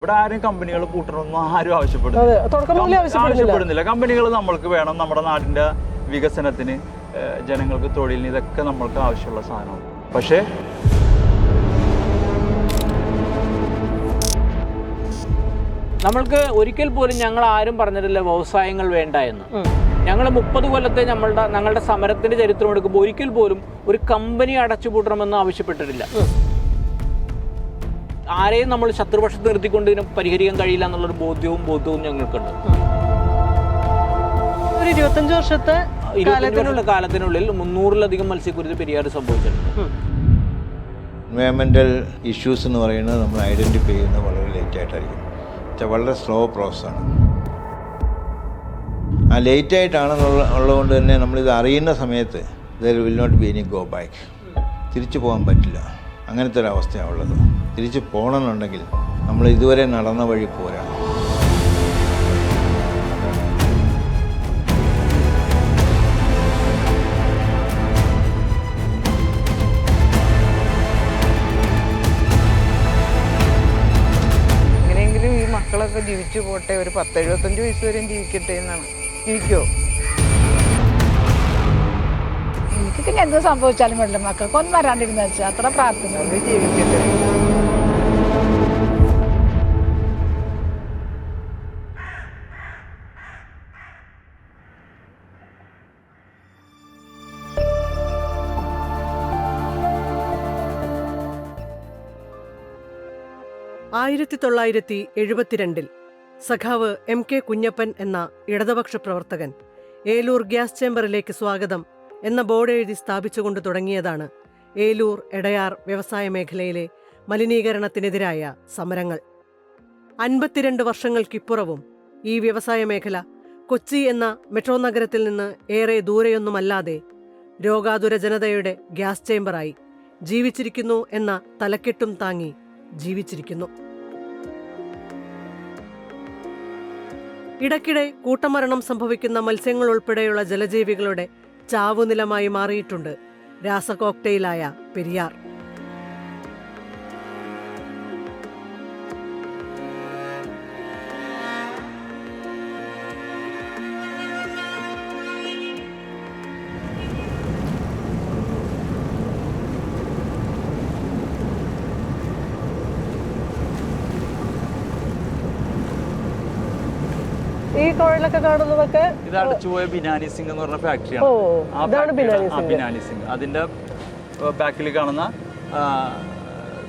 ഇവിടെ ആരും കമ്പനികൾ കൂട്ടണമെന്നും ആരും ആവശ്യപ്പെടുന്നില്ല. കമ്പനികൾ നമ്മൾക്ക് വേണം, നമ്മുടെ നാടിൻ്റെ വികസനത്തിന്, ജനങ്ങൾക്ക് തൊഴിലിന്, ഇതൊക്കെ നമ്മൾക്ക് ആവശ്യമുള്ള സാധനമാണ്. പക്ഷേ നമ്മൾക്ക് ഒരിക്കൽ പോലും ഞങ്ങൾ ആരും പറഞ്ഞിട്ടില്ല വ്യവസായങ്ങൾ വേണ്ട എന്ന്. ഞങ്ങൾ 30 കൊല്ലത്തെ ഞങ്ങളുടെ സമരത്തിന്റെ ചരിത്രം എടുക്കുമ്പോൾ ഒരിക്കൽ പോലും ഒരു കമ്പനി അടച്ചുപൂട്ടണമെന്ന് ആവശ്യപ്പെട്ടിട്ടില്ല. ആരെയും നമ്മൾ ശത്രുപക്ഷത്ത് നിർത്തിക്കൊണ്ട് ഇതിനെ പരിഹരിക്കാൻ കഴിയില്ല എന്നുള്ളൊരു ബോധ്യവും ഞങ്ങൾക്കുണ്ട്. ഒരു 25 വർഷത്തെ കാലത്തിനുള്ളിൽ 300-ലധികം മത്സ്യക്കുരുതി പെരിയാർ സംഭവിച്ചിട്ടുണ്ട്. എൻവയോൺമെൻ്റൽ ഇഷ്യൂസ് എന്ന് പറയുന്നത് നമ്മൾ ഐഡൻറ്റിഫൈ ചെയ്യുന്നത് വളരെ ലേറ്റായിട്ടായിരിക്കും. വളരെ സ്ലോ പ്രോസസ്സാണ്. ആ ലേറ്റായിട്ടാണെന്നുള്ളതുകൊണ്ട് തന്നെ നമ്മളിത് അറിയുന്ന സമയത്ത് there will not be any go back. തിരിച്ചു പോകാൻ പറ്റില്ല. അങ്ങനത്തെ ഒരു അവസ്ഥയാണ് ഉള്ളത്. തിരിച്ച് പോകണമെന്നുണ്ടെങ്കിൽ നമ്മൾ ഇതുവരെ നടന്ന വഴി പോരാ. എങ്ങനെയെങ്കിലും ഈ മക്കളൊക്കെ ജീവിച്ചു പോട്ടെ, ഒരു 10-75 വയസ്സ് വരെയും ജീവിക്കട്ടെ എന്നാണ്. ജീവിക്കോ? എനിക്ക് എന്ത് സംഭവിച്ചാലും വേണ്ട, മക്കൾക്ക് ഒന്നും വരാണ്ടിരുന്ന വെച്ചാൽ അത്ര പ്രാർത്ഥന കൊണ്ട് ജീവിക്കട്ടെ. സഖാവ് MK കുഞ്ഞപ്പൻ എന്ന ഇടതുപക്ഷ പ്രവർത്തകൻ ഏലൂർ ഗ്യാസ് ചേംബറിലേക്ക് സ്വാഗതം എന്ന ബോർഡ് എഴുതി സ്ഥാപിച്ചുകൊണ്ട് തുടങ്ങിയതാണ് ഏലൂർ എടയാർ വ്യവസായ മേഖലയിലെ മലിനീകരണത്തിനെതിരായ സമരങ്ങൾ. 52 വർഷങ്ങൾക്കിപ്പുറവും ഈ വ്യവസായ മേഖല കൊച്ചി എന്ന മെട്രോ നഗരത്തിൽ നിന്ന് ഏറെ ദൂരെയൊന്നുമല്ലാതെ രോഗാതുര ജനതയുടെ ഗ്യാസ് ചേംബറായി ജീവിച്ചിരിക്കുന്നു എന്ന തലക്കെട്ടും താങ്ങി ജീവിച്ചിരിക്കുന്നു. ഇടയ്ക്കിടെ കൂട്ടമരണം സംഭവിക്കുന്ന മത്സ്യങ്ങൾ ഉൾപ്പെടെയുള്ള ജലജീവികളുടെ ചാവുനിലമായി മാറിയിട്ടുണ്ട് രാസകോക്ടെയിലായ പെരിയാർ. ഈ കുഴലൊക്കെ കാണുന്നതൊക്കെ ഇതാണ് ചുവ ബിനാനി സിംഗ് എന്ന് പറഞ്ഞ ഫാക്ടറിയാണ്. ബിനാനി സിംഗ് അതിന്റെ ബാക്കിൽ കാണുന്ന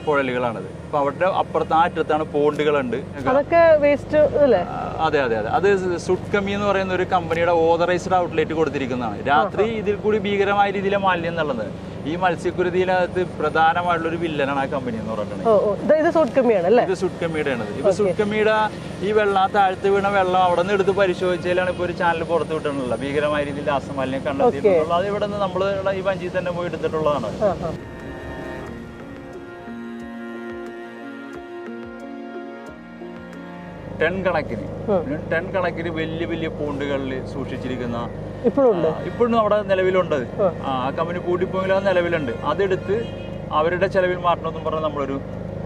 കുഴലുകളാണത്. അപ്പൊ അവരുടെ അപ്പുറത്ത് ആ അറ്റത്താണ് പോണ്ടുകളുണ്ട്. അതൊക്കെ വേസ്റ്റ് അല്ലേ? അതെ. അത് സുഡ്കമി എന്ന് പറയുന്ന ഒരു കമ്പനിയുടെ ഓതറൈസ്ഡ് ഔട്ട്ലെറ്റ് കൊടുത്തിരിക്കുന്നതാണ്. രാത്രി ഇതിൽ കൂടി ഭീകരമായ രീതിയിലെ മാലിന്യം എന്നുള്ളത് ഈ മത്സ്യക്കുരുതിയിലകത്ത് പ്രധാനമായിട്ടുള്ളൊരു വില്ലനാണ് ആ കമ്പനി എന്ന് പറഞ്ഞിട്ടുണ്ടെങ്കിൽ. ഇത് സുഡ്കമിയുടെ ആണത്. ഇപ്പൊ സുഡ്കമിയുടെ ഈ വെള്ളം, താഴ്ത്ത് വീണ വെള്ളം അവിടെ നിന്ന് എടുത്ത് പരിശോധിച്ചാലാണ് ഇപ്പൊ ഒരു ചാനൽ പുറത്ത് വിട്ടിട്ടുള്ളത്. ഭീകരമായ രീതിയിൽ രാസമാലിന്യം കണ്ടെത്തിയിട്ടുള്ളത്. അത് ഇവിടെ നിന്ന് നമ്മൾ ഈ വഞ്ചി തന്നെ പോയി എടുത്തിട്ടുള്ളതാണ്. ടൺ കണക്കിന് വലിയ പോണ്ടുകളിൽ സൂക്ഷിച്ചിരിക്കുന്ന ഇപ്പോഴും അവിടെ നിലവിലുണ്ട്. ആ കമ്പനി കൂട്ടിപ്പോയെങ്കിലും അത് നിലവിലുണ്ട്. അതെടുത്ത് അവരുടെ ചെലവിൽ മാറ്റണമെന്നും പറഞ്ഞ് നമ്മളൊരു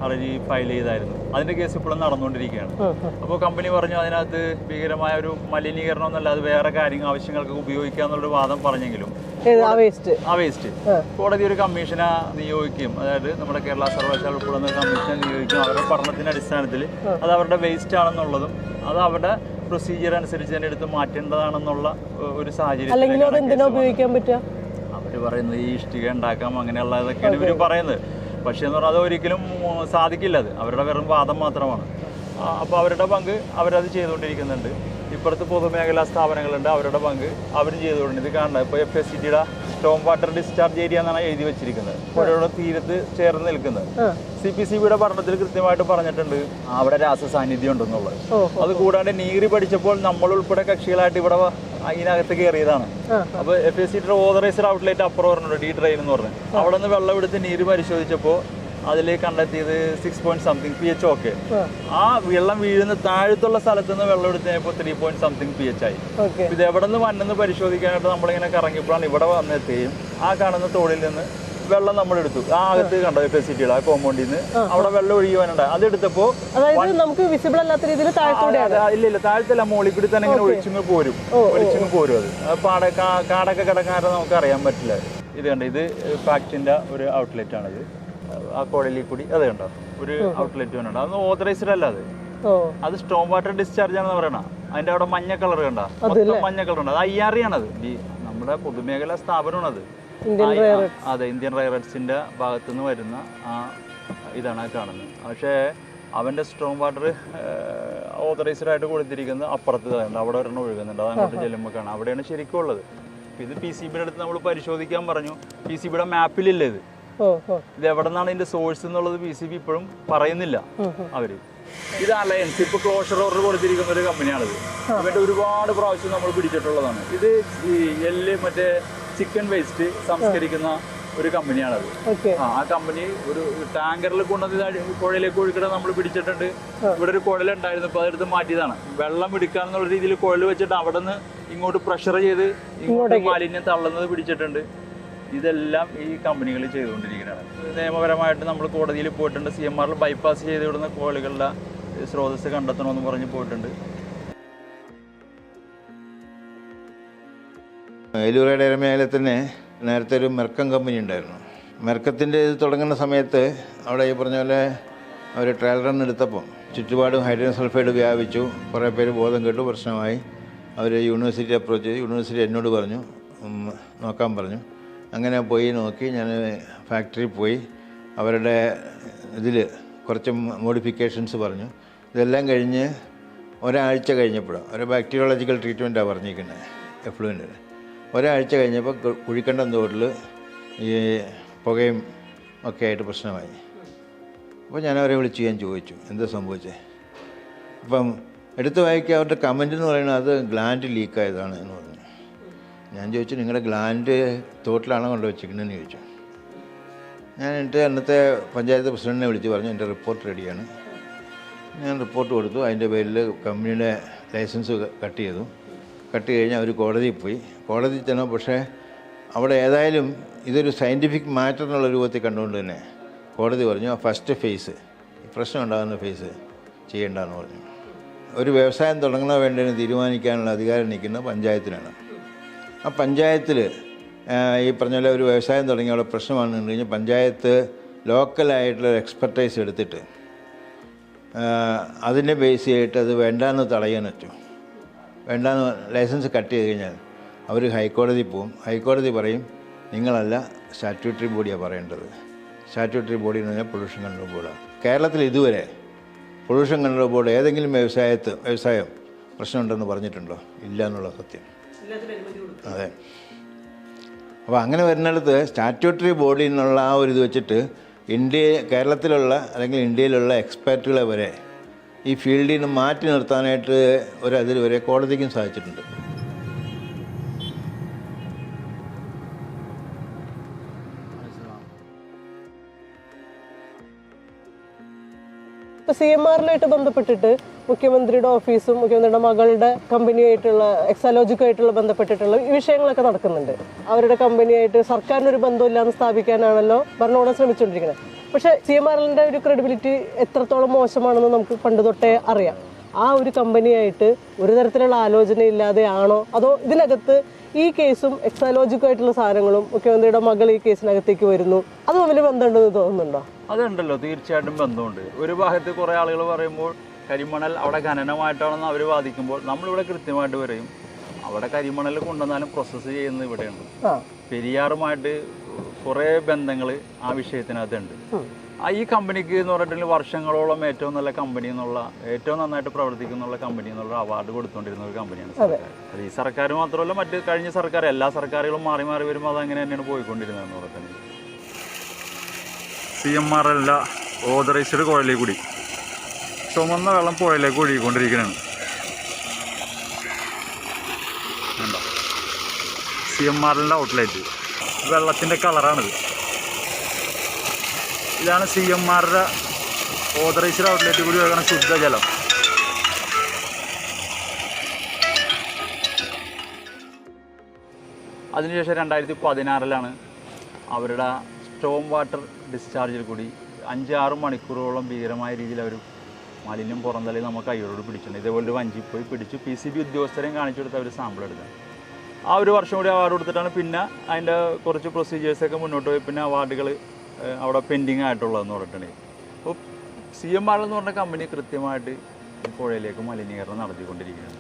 അറേഞ്ച് ഫയൽ ചെയ്തായിരുന്നു. അതിന്റെ കേസ് ഇപ്പോഴും നടന്നുകൊണ്ടിരിക്കുകയാണ്. അപ്പോൾ കമ്പനി പറഞ്ഞു അതിനകത്ത് ഭീകരമായ ഒരു മലിനീകരണം എന്നല്ല, അത് വേറെ ആവശ്യങ്ങൾക്ക് ഉപയോഗിക്കാന്നുള്ളൊരു വാദം പറഞ്ഞെങ്കിലും ആ വേസ്റ്റ് കോടതി ഒരു കമ്മീഷനെ നിയോഗിക്കും. അതായത് നമ്മുടെ കേരള സർവകലാശാല ഉൾപ്പെടുന്ന കമ്മീഷനെ നിയോഗിക്കും. അവരുടെ പഠനത്തിന്റെ അടിസ്ഥാനത്തിൽ അത് അവരുടെ വേസ്റ്റ് ആണെന്നുള്ളതും അത് അവരുടെ പ്രൊസീജിയർ അനുസരിച്ച് തന്നെ എടുത്ത് മാറ്റേണ്ടതാണെന്നുള്ള ഒരു സാഹചര്യം അവര് പറയുന്നത് ഈ ഇഷ്ടിക ഉണ്ടാക്കാം അങ്ങനെയുള്ള ഇതൊക്കെയാണ് ഇവർ പറയുന്നത്. പക്ഷേ എന്ന് പറഞ്ഞാൽ അത് ഒരിക്കലും സാധിക്കില്ല. അത് അവരുടെ വെറും വാദം മാത്രമാണ്. അപ്പോൾ അവരുടെ പങ്ക് അവരത് ചെയ്തുകൊണ്ടിരിക്കുന്നുണ്ട്. ഇപ്പുറത്ത് പൊതുമേഖലാ സ്ഥാപനങ്ങളുണ്ട്, അവരുടെ പങ്ക് അവരും ചെയ്തുകൊണ്ട്. ഇത് കാണുന്നത് ഇപ്പോൾ FSCTയുടെ സ്റ്റോം വാട്ടർ ഡിസ്ചാർജ് ഏരിയ എന്നാണ് എഴുതി വെച്ചിരിക്കുന്നത്. പുഴയുടെ തീരത്ത് ചേർന്ന് നിൽക്കുന്നത്. CPCBയുടെ പഠനത്തിൽ കൃത്യമായിട്ട് പറഞ്ഞിട്ടുണ്ട് അവിടെ രാസ സാന്നിധ്യം ഉണ്ടെന്നുള്ളത്. അത് കൂടാണ്ട് നീറി പഠിച്ചപ്പോൾ നമ്മൾ ഉൾപ്പെടെ കക്ഷികളായിട്ട് ഇവിടെ അതിനകത്ത് കയറിയതാണ്. അപ്പോൾ FSCTയുടെ ഓതറൈസ്ഡ് ഔട്ട്ലെറ്റ് അപ്പുറം പറഞ്ഞിട്ടുണ്ട്, D ഡ്രെയിൻ എന്ന് പറഞ്ഞു. അവിടെ നിന്ന് വെള്ളം എടുത്ത് നീര് പരിശോധിച്ചപ്പോൾ അതിൽ കണ്ടെത്തിയത് 6.something pH. ഓക്കെ, ആ വെള്ളം വീഴുന്ന താഴത്തുള്ള സ്ഥലത്ത് നിന്ന് വെള്ളം എടുത്തപ്പോൾ 3.something pH ആയി. ഇത് എവിടെ നിന്ന് വന്നെന്ന് പരിശോധിക്കാനായിട്ട് നമ്മളിങ്ങനെ കറങ്ങിയപ്പോഴാണ് ഇവിടെ വന്നെത്തുകയും ആ കാണുന്ന തോടിൽ നിന്ന് വെള്ളം നമ്മൾ എടുത്തു. ആ അകത്ത് കണ്ടോ ഫെസിലിറ്റികൾ, ആ കോമ്പൗണ്ടിൽ നിന്ന് അവിടെ വെള്ളം ഒഴുകുവാനുണ്ട്. അതെടുത്തപ്പോ അതായത് നമുക്ക് വിസിബിൾ അല്ലാത്ത രീതിയിൽ താഴത്തോടെയാണ്. ഇല്ല താഴത്തല്ല, മോളിൽ കൂടി തന്നെ ഇങ്ങനെ ഒഴിച്ചിങ്ങ് പോരും അത് കാടൊക്കെ കിടക്കാറ് നമുക്ക് അറിയാൻ പറ്റില്ല. ഇത് കണ്ടോ, ഇത് ഫാക്ടറിന്റെ ഒരു ഔട്ട്ലെറ്റ് ആണിത്. ആ കുഴലിൽ കൂടി അത് കണ്ടോ ഒരു ഔട്ട്ലെറ്റ് വേണ്ട, അതൊന്നും ഓതറൈസ്ഡ് അല്ല. അത് സ്റ്റോം വാട്ടർ ഡിസ്ചാർജ് ആണെന്ന് പറയണ. അതിന്റെ അവിടെ മഞ്ഞ കളർ കണ്ട, മൊത്തം മഞ്ഞ കളർ ഉണ്ട്. അത് IRE ആണത്, നമ്മുടെ പൊതുമേഖലാ സ്ഥാപനമാണത്. അതെ, ഇന്ത്യൻ റെയർസിന്റെ ഭാഗത്തു നിന്ന് വരുന്ന ആ ഇതാണ് കാണുന്നത്. പക്ഷേ അവന്റെ സ്റ്റോം വാട്ടർ ഓതറൈസ്ഡ് ആയിട്ട് കൊടുത്തിരിക്കുന്നത് അപ്പുറത്ത് ഉണ്ട്, അവിടെ ഒരെണ്ണം ഒഴുകുന്നുണ്ട്. അത് അങ്ങോട്ട് ചെല്ലുമ്പോൾ കാണാം, അവിടെയാണ് ശരിക്കും ഉള്ളത്. ഇത് PCBയുടെ അടുത്ത് നമ്മൾ പരിശോധിക്കാൻ പറഞ്ഞു. PCBയുടെ മാപ്പിലില്ല ഇത് എവിടെ നിന്നാണ് ഇതിന്റെ സോഴ്സ് എന്നുള്ളത് PCB ഇപ്പോഴും പറയുന്നില്ല അവര്. ഇത് അലയൻസ് ഇപ്പൊ ക്ലോഷർ ഓർഡർ കൊടുത്തിരിക്കുന്ന ഒരു കമ്പനിയാണിത്. ഇവരുടെ ഒരുപാട് പ്രാവശ്യം നമ്മൾ പിടിച്ചിട്ടുള്ളതാണ്. ഇത് മറ്റേ ചിക്കൻ വേസ്റ്റ് സംസ്കരിക്കുന്ന ഒരു കമ്പനിയാണത്. ആ കമ്പനി ഒരു ടാങ്കറിൽ കൊണ്ടുവന്ന് കുഴയിലേക്ക് ഒഴുക്കിടെ നമ്മൾ പിടിച്ചിട്ടുണ്ട്. ഇവിടെ ഒരു കുഴലുണ്ടായിരുന്നു, ഇപ്പൊ അതെടുത്ത് മാറ്റിയതാണ്. വെള്ളം എടുക്കാന്നുള്ള രീതിയിൽ കുഴൽ വെച്ചിട്ട് അവിടെ നിന്ന് ഇങ്ങോട്ട് പ്രഷർ ചെയ്ത് ഇങ്ങോട്ട് മാലിന്യം തള്ളുന്നത് പിടിച്ചിട്ടുണ്ട്. ഇതെല്ലാം ഈ കമ്പനികൾ ചെയ്തുകൊണ്ടിരിക്കുന്നതാണ്. നിയമപരമായിട്ട് നമ്മൾ കോടതിയിൽ പോയിട്ടുണ്ട്. CMRൽ ബൈപ്പാസ് ചെയ്ത് വിടുന്ന കോളുകളുടെ സ്രോതസ് കണ്ടെത്തണമെന്ന് പറഞ്ഞ് പോയിട്ടുണ്ട്. ഏലൂരയുടെ മേലെ തന്നെ നേരത്തെ ഒരു മെർക്കം കമ്പനി ഉണ്ടായിരുന്നു. മെർക്കത്തിൻ്റെ ഇത് തുടങ്ങുന്ന സമയത്ത് അവിടെ ഈ പറഞ്ഞ പോലെ അവർ ട്രയൽ റൺ എടുത്തപ്പം ചുറ്റുപാടും ഹൈഡ്രജൻ സൾഫൈഡ് വ്യാപിച്ചു. കുറേ പേര് ബോധം കേട്ടു, പ്രശ്നമായി. അവർ യൂണിവേഴ്സിറ്റി അപ്രോച്ച് ചെയ്തു. യൂണിവേഴ്സിറ്റി എന്നോട് പറഞ്ഞു, നോക്കാൻ പറഞ്ഞു. അങ്ങനെ പോയി നോക്കി. ഞാൻ ഫാക്ടറിയിൽ പോയി അവരുടെ ഇതിൽ കുറച്ച് മോഡിഫിക്കേഷൻസ് പറഞ്ഞു. ഇതെല്ലാം കഴിഞ്ഞ് ഒരാഴ്ച കഴിഞ്ഞപ്പോഴാണ് ഒരു ബാക്ടീരിയോളജിക്കൽ ട്രീറ്റ്മെൻറ്റാണ് പറഞ്ഞിരിക്കുന്നത് എഫ്ലുവിൻ്റെ. ഒരാഴ്ച കഴിഞ്ഞപ്പോൾ കുഴിക്കണ്ടം തോട്ടിൽ ഈ പുകയും ഒക്കെ ആയിട്ട് പ്രശ്നമായി. അപ്പോൾ ഞാൻ അവരെ വിളിച്ച് ഞാൻ ചോദിച്ചു എന്താ സംഭവിച്ചത്. അപ്പം എടുത്ത് വായിക്കുക അവരുടെ കമൻ്റ് എന്ന് പറയുന്നത് അത് ഗ്ലാൻഡ് ലീക്കായതാണ് എന്ന് പറഞ്ഞു. ഞാൻ ചോദിച്ചു നിങ്ങളുടെ ഗ്ലാൻഡ് തോട്ടിലാണോ കൊണ്ട് വെച്ചിരിക്കുന്നതെന്ന് ചോദിച്ചു. ഞാൻ എന്നിട്ട് അന്നത്തെ പഞ്ചായത്ത് പ്രസിഡന്റിനെ വിളിച്ച് പറഞ്ഞു എൻ്റെ റിപ്പോർട്ട് റെഡിയാണ്. ഞാൻ റിപ്പോർട്ട് കൊടുത്തു. അതിൻ്റെ പേരിൽ കമ്പനിയുടെ ലൈസൻസ് കട്ട് ചെയ്തു. കട്ട് കഴിഞ്ഞ് അവർ കോടതിയിൽ പോയി. കോടതിയിൽ ചെന്നു. പക്ഷേ അവിടെ ഏതായാലും ഇതൊരു സയൻറ്റിഫിക് മാറ്റർ എന്നുള്ള രൂപത്തിൽ കണ്ടുകൊണ്ട് തന്നെ കോടതി പറഞ്ഞു ആ ഫസ്റ്റ് ഫേസ്, പ്രശ്നം ഉണ്ടാകുന്ന ഫേസ് ചെയ്യേണ്ടെന്ന് പറഞ്ഞു. ഒരു വ്യവസായം തുടങ്ങണോ വേണ്ടതെന്ന് തീരുമാനിക്കാനുള്ള അധികാരം നിൽക്കുന്ന പഞ്ചായത്തിനാണ്. ആ പഞ്ചായത്തിൽ ഈ പറഞ്ഞ പോലെ ഒരു വ്യവസായം തുടങ്ങി അവിടെ പ്രശ്നമാണെന്ന് കഴിഞ്ഞാൽ പഞ്ചായത്ത് ലോക്കലായിട്ടുള്ള എക്സ്പെർട്ടൈസ് എടുത്തിട്ട് അതിനെ ബേസ് ചെയ്തിട്ട് അത് വേണ്ടാന്ന് തടയാൻ പറ്റും. വേണ്ടാന്ന് ലൈസൻസ് കട്ട് ചെയ്ത് കഴിഞ്ഞാൽ അവർ ഹൈക്കോടതി പോവും. ഹൈക്കോടതി പറയും നിങ്ങളല്ല സ്റ്റാറ്റ്യൂട്ടറി ബോഡിയാണ് പറയേണ്ടത്. സ്റ്റാറ്റ്യൂട്ടറി ബോഡി എന്ന് പറഞ്ഞാൽ പൊല്യൂഷൻ കൺട്രോൾ ബോർഡാണ്. കേരളത്തിൽ ഇതുവരെ പൊല്യൂഷൻ കൺട്രോൾ ബോർഡ് ഏതെങ്കിലും വ്യവസായം പ്രശ്നമുണ്ടെന്ന് പറഞ്ഞിട്ടുണ്ടോ? ഇല്ല എന്നുള്ള സത്യം. അതെ. അപ്പോൾ അങ്ങനെ വരുന്നിടത്ത് സ്റ്റാറ്റ്യൂട്ടറി ബോഡിയിൽ നിന്നുള്ള ആ ഒരു ഇത് വെച്ചിട്ട് കേരളത്തിലുള്ള അല്ലെങ്കിൽ ഇന്ത്യയിലുള്ള എക്സ്പെർട്ടുകളെ വരെ ഈ ഫീൽഡിൽ നിന്ന് മാറ്റി നിർത്താനായിട്ട് അതിൽ വരെ കോടതിക്കും സാധിച്ചിട്ടുണ്ട്. ഇപ്പോൾ CMRലായിട്ട് ബന്ധപ്പെട്ടിട്ട് മുഖ്യമന്ത്രിയുടെ ഓഫീസും മുഖ്യമന്ത്രിയുടെ മകളുടെ കമ്പനിയായിട്ടുള്ള എക്സാലോജിക്കുമായിട്ടുള്ള ബന്ധപ്പെട്ടിട്ടുള്ള ഈ വിഷയങ്ങളൊക്കെ നടക്കുന്നുണ്ട്. അവരുടെ കമ്പനിയായിട്ട് സർക്കാരിനൊരു ബന്ധമില്ലാന്ന് സ്ഥാപിക്കാനാണല്ലോ ഭരണകൂടം ശ്രമിച്ചുകൊണ്ടിരിക്കുന്നത്. പക്ഷേ CMRലിൻ്റെ ഒരു ക്രെഡിബിലിറ്റി എത്രത്തോളം മോശമാണെന്ന് നമുക്ക് പണ്ട് തൊട്ടേ അറിയാം. ആ ഒരു കമ്പനിയായിട്ട് ഒരു തരത്തിലുള്ള ആലോചന ഇല്ലാതെയാണോ അതോ ഇതിനകത്ത് ഈ കേസും എക്സാലോജിക്കുമായിട്ടുള്ള സാധനങ്ങളും മുഖ്യമന്ത്രിയുടെ മകൾ ഈ കേസിനകത്തേക്ക് വരുന്നു അത് തമ്മിൽ ബന്ധമുണ്ടെന്ന് തോന്നുന്നുണ്ടോ? അതുണ്ടല്ലോ, തീർച്ചയായിട്ടും ബന്ധമുണ്ട്. ഒരു ഭാഗത്ത് കുറേ ആളുകൾ പറയുമ്പോൾ കരിമണൽ അവിടെ ഖനനമായിട്ടാണെന്ന് അവർ വാദിക്കുമ്പോൾ നമ്മളിവിടെ കൃത്യമായിട്ട് പറയും അവിടെ കരിമണൽ കൊണ്ടുവന്നാലും പ്രോസസ്സ് ചെയ്യുന്നത് ഇവിടെയുണ്ട്. പെരിയാറുമായിട്ട് കുറേ ബന്ധങ്ങൾ ആ വിഷയത്തിനകത്തുണ്ട്. ഈ കമ്പനിക്ക് എന്ന് പറഞ്ഞിട്ടുണ്ടെങ്കിൽ വർഷങ്ങളോളം ഏറ്റവും നല്ല കമ്പനി എന്നുള്ള ഏറ്റവും നന്നായിട്ട് പ്രവർത്തിക്കുന്നുള്ള കമ്പനി എന്നുള്ള അവാർഡ് കൊടുത്തുകൊണ്ടിരുന്ന ഒരു കമ്പനിയാണ് സർക്കാർ. അത് ഈ സർക്കാർ മാത്രമല്ല, മറ്റ് കഴിഞ്ഞ സർക്കാർ എല്ലാ സർക്കാരുകളും മാറി മാറി വരുമ്പോൾ അതങ്ങനെ തന്നെയാണ് പോയിക്കൊണ്ടിരുന്നതെന്ന് പറഞ്ഞിട്ടുണ്ടെങ്കിൽ. CMRല്ല ഓതറൈസ്ഡ് കുഴലിൽ കൂടി ചുമന്ന വെള്ളം പുഴയിലേക്ക് ഒഴുകിക്കൊണ്ടിരിക്കുകയാണ്. ഉണ്ടോ CMRലിൻ്റെ ഔട്ട്ലെറ്റ് വെള്ളത്തിൻ്റെ കളറാണിത്. ഇതാണ് CMRയുടെ ഓതറൈസ്ഡ് ഔട്ട്ലെറ്റ് കൂടി ഒഴുകണ ശുദ്ധജലം. അതിനുശേഷം 2016 അവരുടെ സ്റ്റോം വാട്ടർ ഡിസ്ചാർജിൽ കൂടി 5-6 മണിക്കൂറോളം ഭീകരമായ രീതിയിൽ അവർ മാലിന്യം പുറന്തള്ളി നമ്മൾ കൈയോട് പിടിച്ചിട്ടുണ്ട്. ഇതേപോലെ വഞ്ചി പോയി പിടിച്ചു PCB ഉദ്യോഗസ്ഥരെയും കാണിച്ചു കൊടുത്ത് അവർ സാമ്പിൾ എടുക്കുക. ആ ഒരു വർഷം കൂടി അവാർഡ് കൊടുത്തിട്ടാണ് പിന്നെ അതിൻ്റെ കുറച്ച് പ്രൊസീജിയേഴ്സൊക്കെ മുന്നോട്ട് പോയി പിന്നെ അവാർഡുകൾ അവിടെ പെൻഡിങ് ആയിട്ടുള്ളതെന്ന് പറഞ്ഞിട്ടുണ്ടെങ്കിൽ. അപ്പോൾ CMR എന്ന് പറഞ്ഞ കമ്പനി കൃത്യമായിട്ട് ഈ പുഴയിലേക്ക് മലിനീകരണം നടത്തിക്കൊണ്ടിരിക്കുകയാണ്,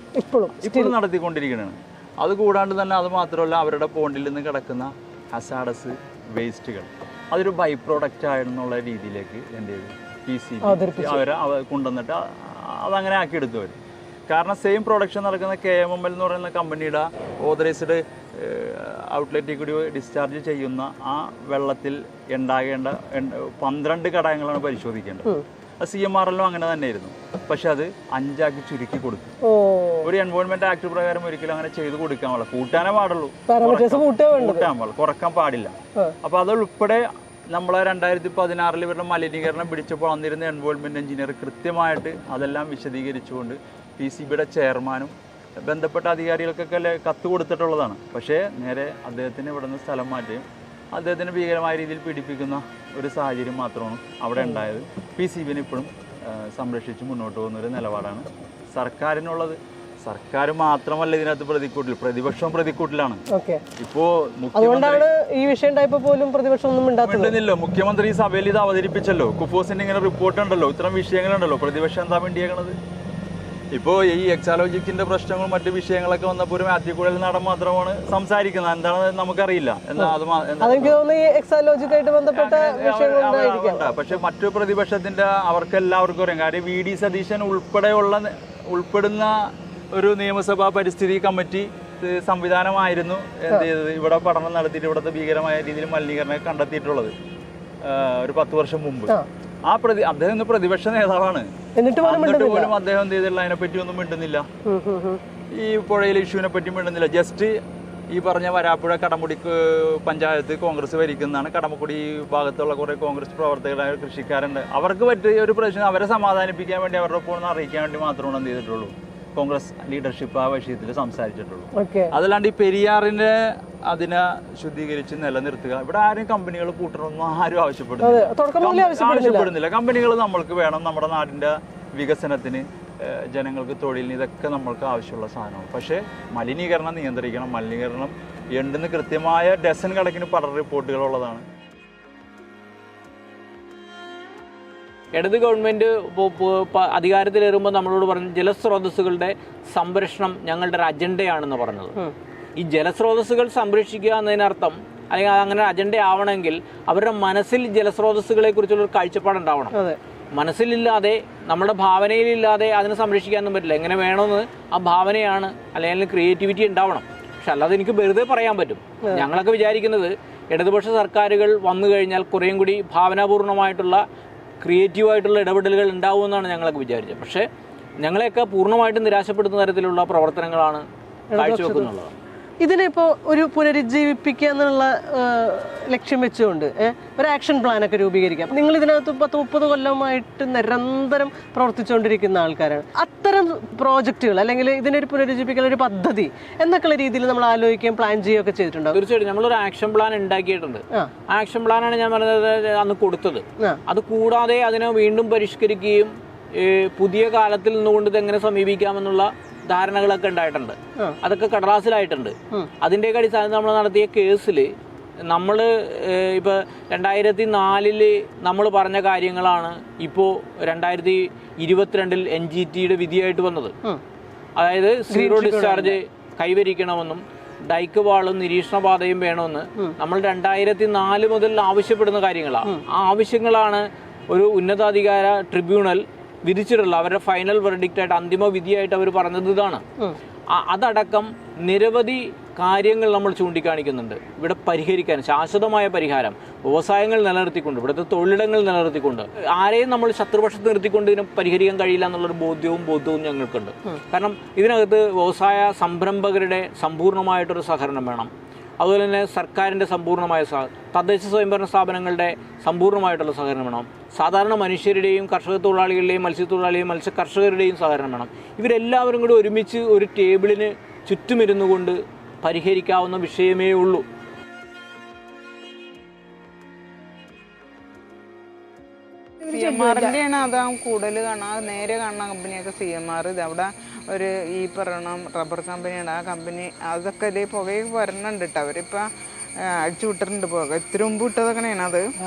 ഇപ്പോഴും നടത്തിക്കൊണ്ടിരിക്കുകയാണ്. അതുകൂടാണ്ട് തന്നെ അത് മാത്രമല്ല, അവരുടെ പോണ്ടിൽ നിന്ന് കിടക്കുന്ന ഹസാഡസ് വേസ്റ്റുകൾ അതൊരു ബൈ പ്രോഡക്റ്റ് ആയിരുന്നുള്ള രീതിയിലേക്ക് എൻ്റെ PCB അവർ കൊണ്ടുവന്നിട്ട് അതങ്ങനെ ആക്കിയെടുത്തു അവർ. കാരണം സെയിം പ്രൊഡക്ഷൻ നടക്കുന്ന KMML എന്ന് പറയുന്ന കമ്പനിയുടെ ഓതറൈസ്ഡ് ഔട്ട്ലെറ്റിൽ കൂടി ഡിസ്ചാർജ് ചെയ്യുന്ന ആ വെള്ളത്തിൽ ഉണ്ടാകേണ്ട 12 ഘടകങ്ങളാണ് പരിശോധിക്കേണ്ടത്. CMRലും അങ്ങനെ തന്നെയായിരുന്നു. പക്ഷെ അത് 5 ആക്കി ചുരുക്കി കൊടുത്തു. ഒരു എൻവയോൺമെന്റ് ആക്ട് പ്രകാരം ഒരിക്കലും അങ്ങനെ ചെയ്ത് കൊടുക്കാൻ പാടില്ല, കൂട്ടാനേ പാടുള്ളൂ, കൂട്ടാൻ പാടില്ല, കുറക്കാൻ പാടില്ല. അപ്പൊ അതുൾപ്പെടെ നമ്മളെ 2016 ഇവരുടെ മലിനീകരണം പിടിച്ചപ്പോൾ വന്നിരുന്ന എൻവയോൺമെന്റ് എഞ്ചിനീയർ കൃത്യമായിട്ട് അതെല്ലാം വിശദീകരിച്ചുകൊണ്ട് PCBയുടെ ചെയർമാനും ബന്ധപ്പെട്ട അധികാരികൾക്കൊക്കെ കത്ത് കൊടുത്തിട്ടുള്ളതാണ്. പക്ഷേ നേരെ അദ്ദേഹത്തിന് ഇവിടെ നിന്ന് സ്ഥലം മാറ്റുകയും അദ്ദേഹത്തിന് ഭീകരമായ രീതിയിൽ പീഡിപ്പിക്കുന്ന ഒരു സാഹചര്യം മാത്രമാണ് അവിടെ ഉണ്ടായത്. PCBനെ ഇപ്പോഴും സംരക്ഷിച്ച് മുന്നോട്ട് പോകുന്നൊരു നിലപാടാണ് സർക്കാരിനുള്ളത്. സർക്കാർ മാത്രമല്ല ഇതിനകത്ത് പ്രതിക്കൂട്ടിൽ, പ്രതിപക്ഷം പ്രതിക്കൂട്ടിലാണ്. ഇപ്പോ ഈ വിഷയം പോലും പ്രതിപക്ഷം ഒന്നും മിണ്ടുന്നില്ല. മുഖ്യമന്ത്രി സഭയിൽ ഇത് അവതരിപ്പിച്ചല്ലോ, കുഫോസിന്റെ ഇങ്ങനെ റിപ്പോർട്ട് ഉണ്ടല്ലോ, ഇത്തരം വിഷയങ്ങളുണ്ടല്ലോ, പ്രതിപക്ഷം എന്താ വേണ്ടിയേക്കണത്? ഇപ്പോൾ ഈ എക്സാലോജിക്കിന്റെ പ്രശ്നങ്ങളും മറ്റു വിഷയങ്ങളൊക്കെ വന്നപ്പോൾ ഒരു മാത്യു കുഴൽ നാടൻ മാത്രമാണ് സംസാരിക്കുന്നത്. എന്താണെന്ന് നമുക്കറിയില്ല. പക്ഷെ മറ്റു പ്രതിപക്ഷത്തിന്റെ അവർക്കെല്ലാവർക്കും അറിയാം. കാര്യം VD സതീശൻ ഉൾപ്പെടുന്ന ഒരു നിയമസഭാ പരിസ്ഥിതി കമ്മിറ്റി സംവിധാനമായിരുന്നു എന്ത് ചെയ്തത്, ഇവിടെ പഠനം നടത്തിയിട്ട് ഇവിടുത്തെ ഭീകരമായ രീതിയിൽ മലിനീകരണം കണ്ടെത്തിയിട്ടുള്ളത് ഒരു 10 വർഷം മുമ്പ്. അദ്ദേഹം ഇന്ന് പ്രതിപക്ഷ നേതാവാണ്, എന്നിട്ട് പോലും അദ്ദേഹം എന്ത് ചെയ്തില്ല, അതിനെപ്പറ്റി ഒന്നും മിണ്ടുന്നില്ല, ഈ പുഴയിലെ ഇഷ്യൂവിനെ പറ്റി മിണ്ടുന്നില്ല. ജസ്റ്റ് ഈ പറഞ്ഞ വരാപ്പുഴ കടമുടി പഞ്ചായത്ത് കോൺഗ്രസ് ഭരിക്കുന്നതാണ്. കടമക്കുടി ഭാഗത്തുള്ള കുറേ കോൺഗ്രസ് പ്രവർത്തകരായ കൃഷിക്കാരുണ്ട്. അവർക്ക് പറ്റിയ ഒരു പ്രശ്നം അവരെ സമാധാനിപ്പിക്കാൻ വേണ്ടി അവരുടെ ഒപ്പം അറിയിക്കാൻ വേണ്ടി മാത്രമാണ് എന്ത് ചെയ്തിട്ടുള്ളൂ, കോൺഗ്രസ് ലീഡർഷിപ്പ് ആ വിഷയത്തിൽ സംസാരിച്ചിട്ടുള്ളൂ. അതല്ലാണ്ട് ഈ പെരിയാറിനെ അതിനെ ശുദ്ധീകരിച്ച് നിലനിർത്തുക, ഇവിടെ ആരും കമ്പനികൾ കൂട്ടണമെന്നും ആരും ആവശ്യപ്പെടുന്നില്ല. കമ്പനികൾ നമ്മൾക്ക് വേണം, നമ്മുടെ നാടിൻ്റെ വികസനത്തിന്, ജനങ്ങൾക്ക് തൊഴിലിന്, ഇതൊക്കെ നമ്മൾക്ക് ആവശ്യമുള്ള സാധനമാണ്. പക്ഷേ മലിനീകരണം നിയന്ത്രിക്കണം. മലിനീകരണം ഉണ്ടെന്ന് കൃത്യമായ ഡസൻ കണക്കിന് പഠന റിപ്പോർട്ടുകളുള്ളതാണ്. ഇടത് ഗവൺമെൻറ് അധികാരത്തിലേറുമ്പോൾ നമ്മളോട് പറഞ്ഞു ജലസ്രോതസ്സുകളുടെ സംരക്ഷണം ഞങ്ങളുടെ ഒരു അജണ്ടയാണെന്ന് പറഞ്ഞത്. ഈ ജലസ്രോതസ്സുകൾ സംരക്ഷിക്കുക എന്നതിനർത്ഥം, അല്ലെങ്കിൽ അങ്ങനെ അജണ്ട ആവണമെങ്കിൽ അവരുടെ മനസ്സിൽ ജലസ്രോതസ്സുകളെ കുറിച്ചുള്ളൊരു കാഴ്ചപ്പാടുണ്ടാവണം. മനസ്സിലില്ലാതെ, നമ്മുടെ ഭാവനയിലില്ലാതെ അതിനെ സംരക്ഷിക്കാനൊന്നും പറ്റില്ല. എങ്ങനെ വേണമെന്ന് ആ ഭാവനയാണ്, അല്ലെങ്കിൽ ക്രിയേറ്റിവിറ്റി ഉണ്ടാവണം. പക്ഷെ അല്ലാതെ എനിക്ക് വെറുതെ പറയാൻ പറ്റും. ഞങ്ങളൊക്കെ വിചാരിക്കുന്നത് ഇടതുപക്ഷ സർക്കാരുകൾ വന്നു കഴിഞ്ഞാൽ കുറേയും കൂടി ഭാവനാപൂർണ്ണമായിട്ടുള്ള ക്രിയേറ്റീവായിട്ടുള്ള ഇടപെടലുകൾ ഉണ്ടാവുമെന്നാണ് ഞങ്ങളൊക്കെ വിചാരിച്ചത്. പക്ഷേ ഞങ്ങളെയൊക്കെ പൂർണ്ണമായിട്ടും നിരാശപ്പെടുത്തുന്ന തരത്തിലുള്ള പ്രവർത്തനങ്ങളാണ് കാഴ്ചവെക്കുന്നുള്ളത്. ഇതിനിപ്പോൾ ഒരു പുനരുജ്ജീവിപ്പിക്കുക എന്നുള്ള ലക്ഷ്യം വെച്ചുകൊണ്ട് ഒരു ആക്ഷൻ പ്ലാനൊക്കെ രൂപീകരിക്കാം. നിങ്ങൾ ഇതിനകത്ത് 10-30 കൊല്ലമായിട്ട് നിരന്തരം പ്രവർത്തിച്ചുകൊണ്ടിരിക്കുന്ന ആൾക്കാരാണ്. അത്തരം പ്രോജക്റ്റുകൾ അല്ലെങ്കിൽ ഇതിനൊരു പുനരുജ്ജീവിപ്പിക്കൽ ഒരു പദ്ധതി എന്നൊക്കെയുള്ള രീതിയിൽ നമ്മൾ ആലോചിക്കുകയും പ്ലാൻ ചെയ്യുകയൊക്കെ ചെയ്തിട്ടുണ്ടോ? തീർച്ചയായിട്ടും നമ്മളൊരു ആക്ഷൻ പ്ലാൻ ഉണ്ടാക്കിയിട്ടുണ്ട്. ആക്ഷൻ പ്ലാനാണ് ഞാൻ പറഞ്ഞത് അന്ന് കൊടുത്തത്. അത് കൂടാതെ അതിനെ വീണ്ടും പരിഷ്കരിക്കുകയും പുതിയ കാലത്തിൽ നിന്നുകൊണ്ട് ഇതെങ്ങനെ സമീപിക്കാമെന്നുള്ള ധാരണകളൊക്കെ ഉണ്ടായിട്ടുണ്ട്. അതൊക്കെ കടലാസിലായിട്ടുണ്ട്. അതിൻ്റെയൊക്കെ അടിസ്ഥാനത്തിൽ നമ്മൾ നടത്തിയ കേസിൽ നമ്മൾ ഇപ്പോൾ 2004 നമ്മൾ പറഞ്ഞ കാര്യങ്ങളാണ് ഇപ്പോൾ 2022 NGTയുടെ വിധിയായിട്ട് വന്നത്. അതായത് സീറോ ഡിസ്ചാർജ് കൈവരിക്കണമെന്നും ഡൈക്ക് വാളും നിരീക്ഷണ പാതയും വേണമെന്ന് നമ്മൾ 2004 മുതൽ ആവശ്യപ്പെടുന്ന കാര്യങ്ങളാണ്. ആ ആവശ്യങ്ങളാണ് ഒരു ഉന്നതാധികാര ട്രിബ്യൂണൽ വിധിച്ചിട്ടുള്ള അവരുടെ ഫൈനൽ വെർഡിക്റ്റായിട്ട്, അന്തിമ വിധിയായിട്ട് അവർ പറഞ്ഞത് ഇതാണ്. അതടക്കം നിരവധി കാര്യങ്ങൾ നമ്മൾ ചൂണ്ടിക്കാണിക്കുന്നുണ്ട്. ഇവിടെ പരിഹരിക്കാൻ ശാശ്വതമായ പരിഹാരം, വ്യവസായങ്ങൾ നിലനിർത്തിക്കൊണ്ട്, ഇവിടുത്തെ തൊഴിലിടങ്ങൾ നിലനിർത്തിക്കൊണ്ട്, ആരെയും നമ്മൾ ശത്രുപക്ഷത്ത് നിർത്തിക്കൊണ്ട് ഇതിനെ പരിഹരിക്കാൻ കഴിയില്ല എന്നുള്ളൊരു ബോധ്യവും ഞങ്ങൾക്കുണ്ട്. കാരണം ഇതിനകത്ത് വ്യവസായ സംരംഭകരുടെ സമ്പൂർണ്ണമായിട്ടൊരു സഹകരണം വേണം. അതുപോലെ തന്നെ സർക്കാരിൻ്റെ സമ്പൂർണ്ണമായ തദ്ദേശ സ്വയംഭരണ സ്ഥാപനങ്ങളുടെ സമ്പൂർണ്ണമായിട്ടുള്ള സഹകരണം വേണം. സാധാരണ മനുഷ്യരുടെയും കർഷക തൊഴിലാളികളുടെയും മത്സ്യത്തൊഴിലാളികളുടെയും മത്സ്യകർഷകരുടെയും സഹകരണം വേണം. ഇവരെല്ലാവരും കൂടി ഒരുമിച്ച് ഒരു ടേബിളിന് ചുറ്റുമിരുന്നു കൊണ്ട് പരിഹരിക്കാവുന്ന വിഷയമേ ഉള്ളൂ. CMR-ന്റെ ആണ് അതാ കൂടുതൽ കാണാൻ നേരെ കാണുന്ന കമ്പനിയൊക്കെ CMR. ഇത് അവിടെ ഒരു ഈ പറയണ റബ്ബർ കമ്പനിയാണ്. ആ കമ്പനി അതൊക്കെ ഇതേ പുകയൊക്കെ വരണുണ്ട് കേട്ടോ. അവരിപ്പോൾ അടിച്ചു വിട്ടിട്ടുണ്ട് പുക. ഇത്തിരി മുമ്പ് വിട്ടതൊക്കെയാണ് അത്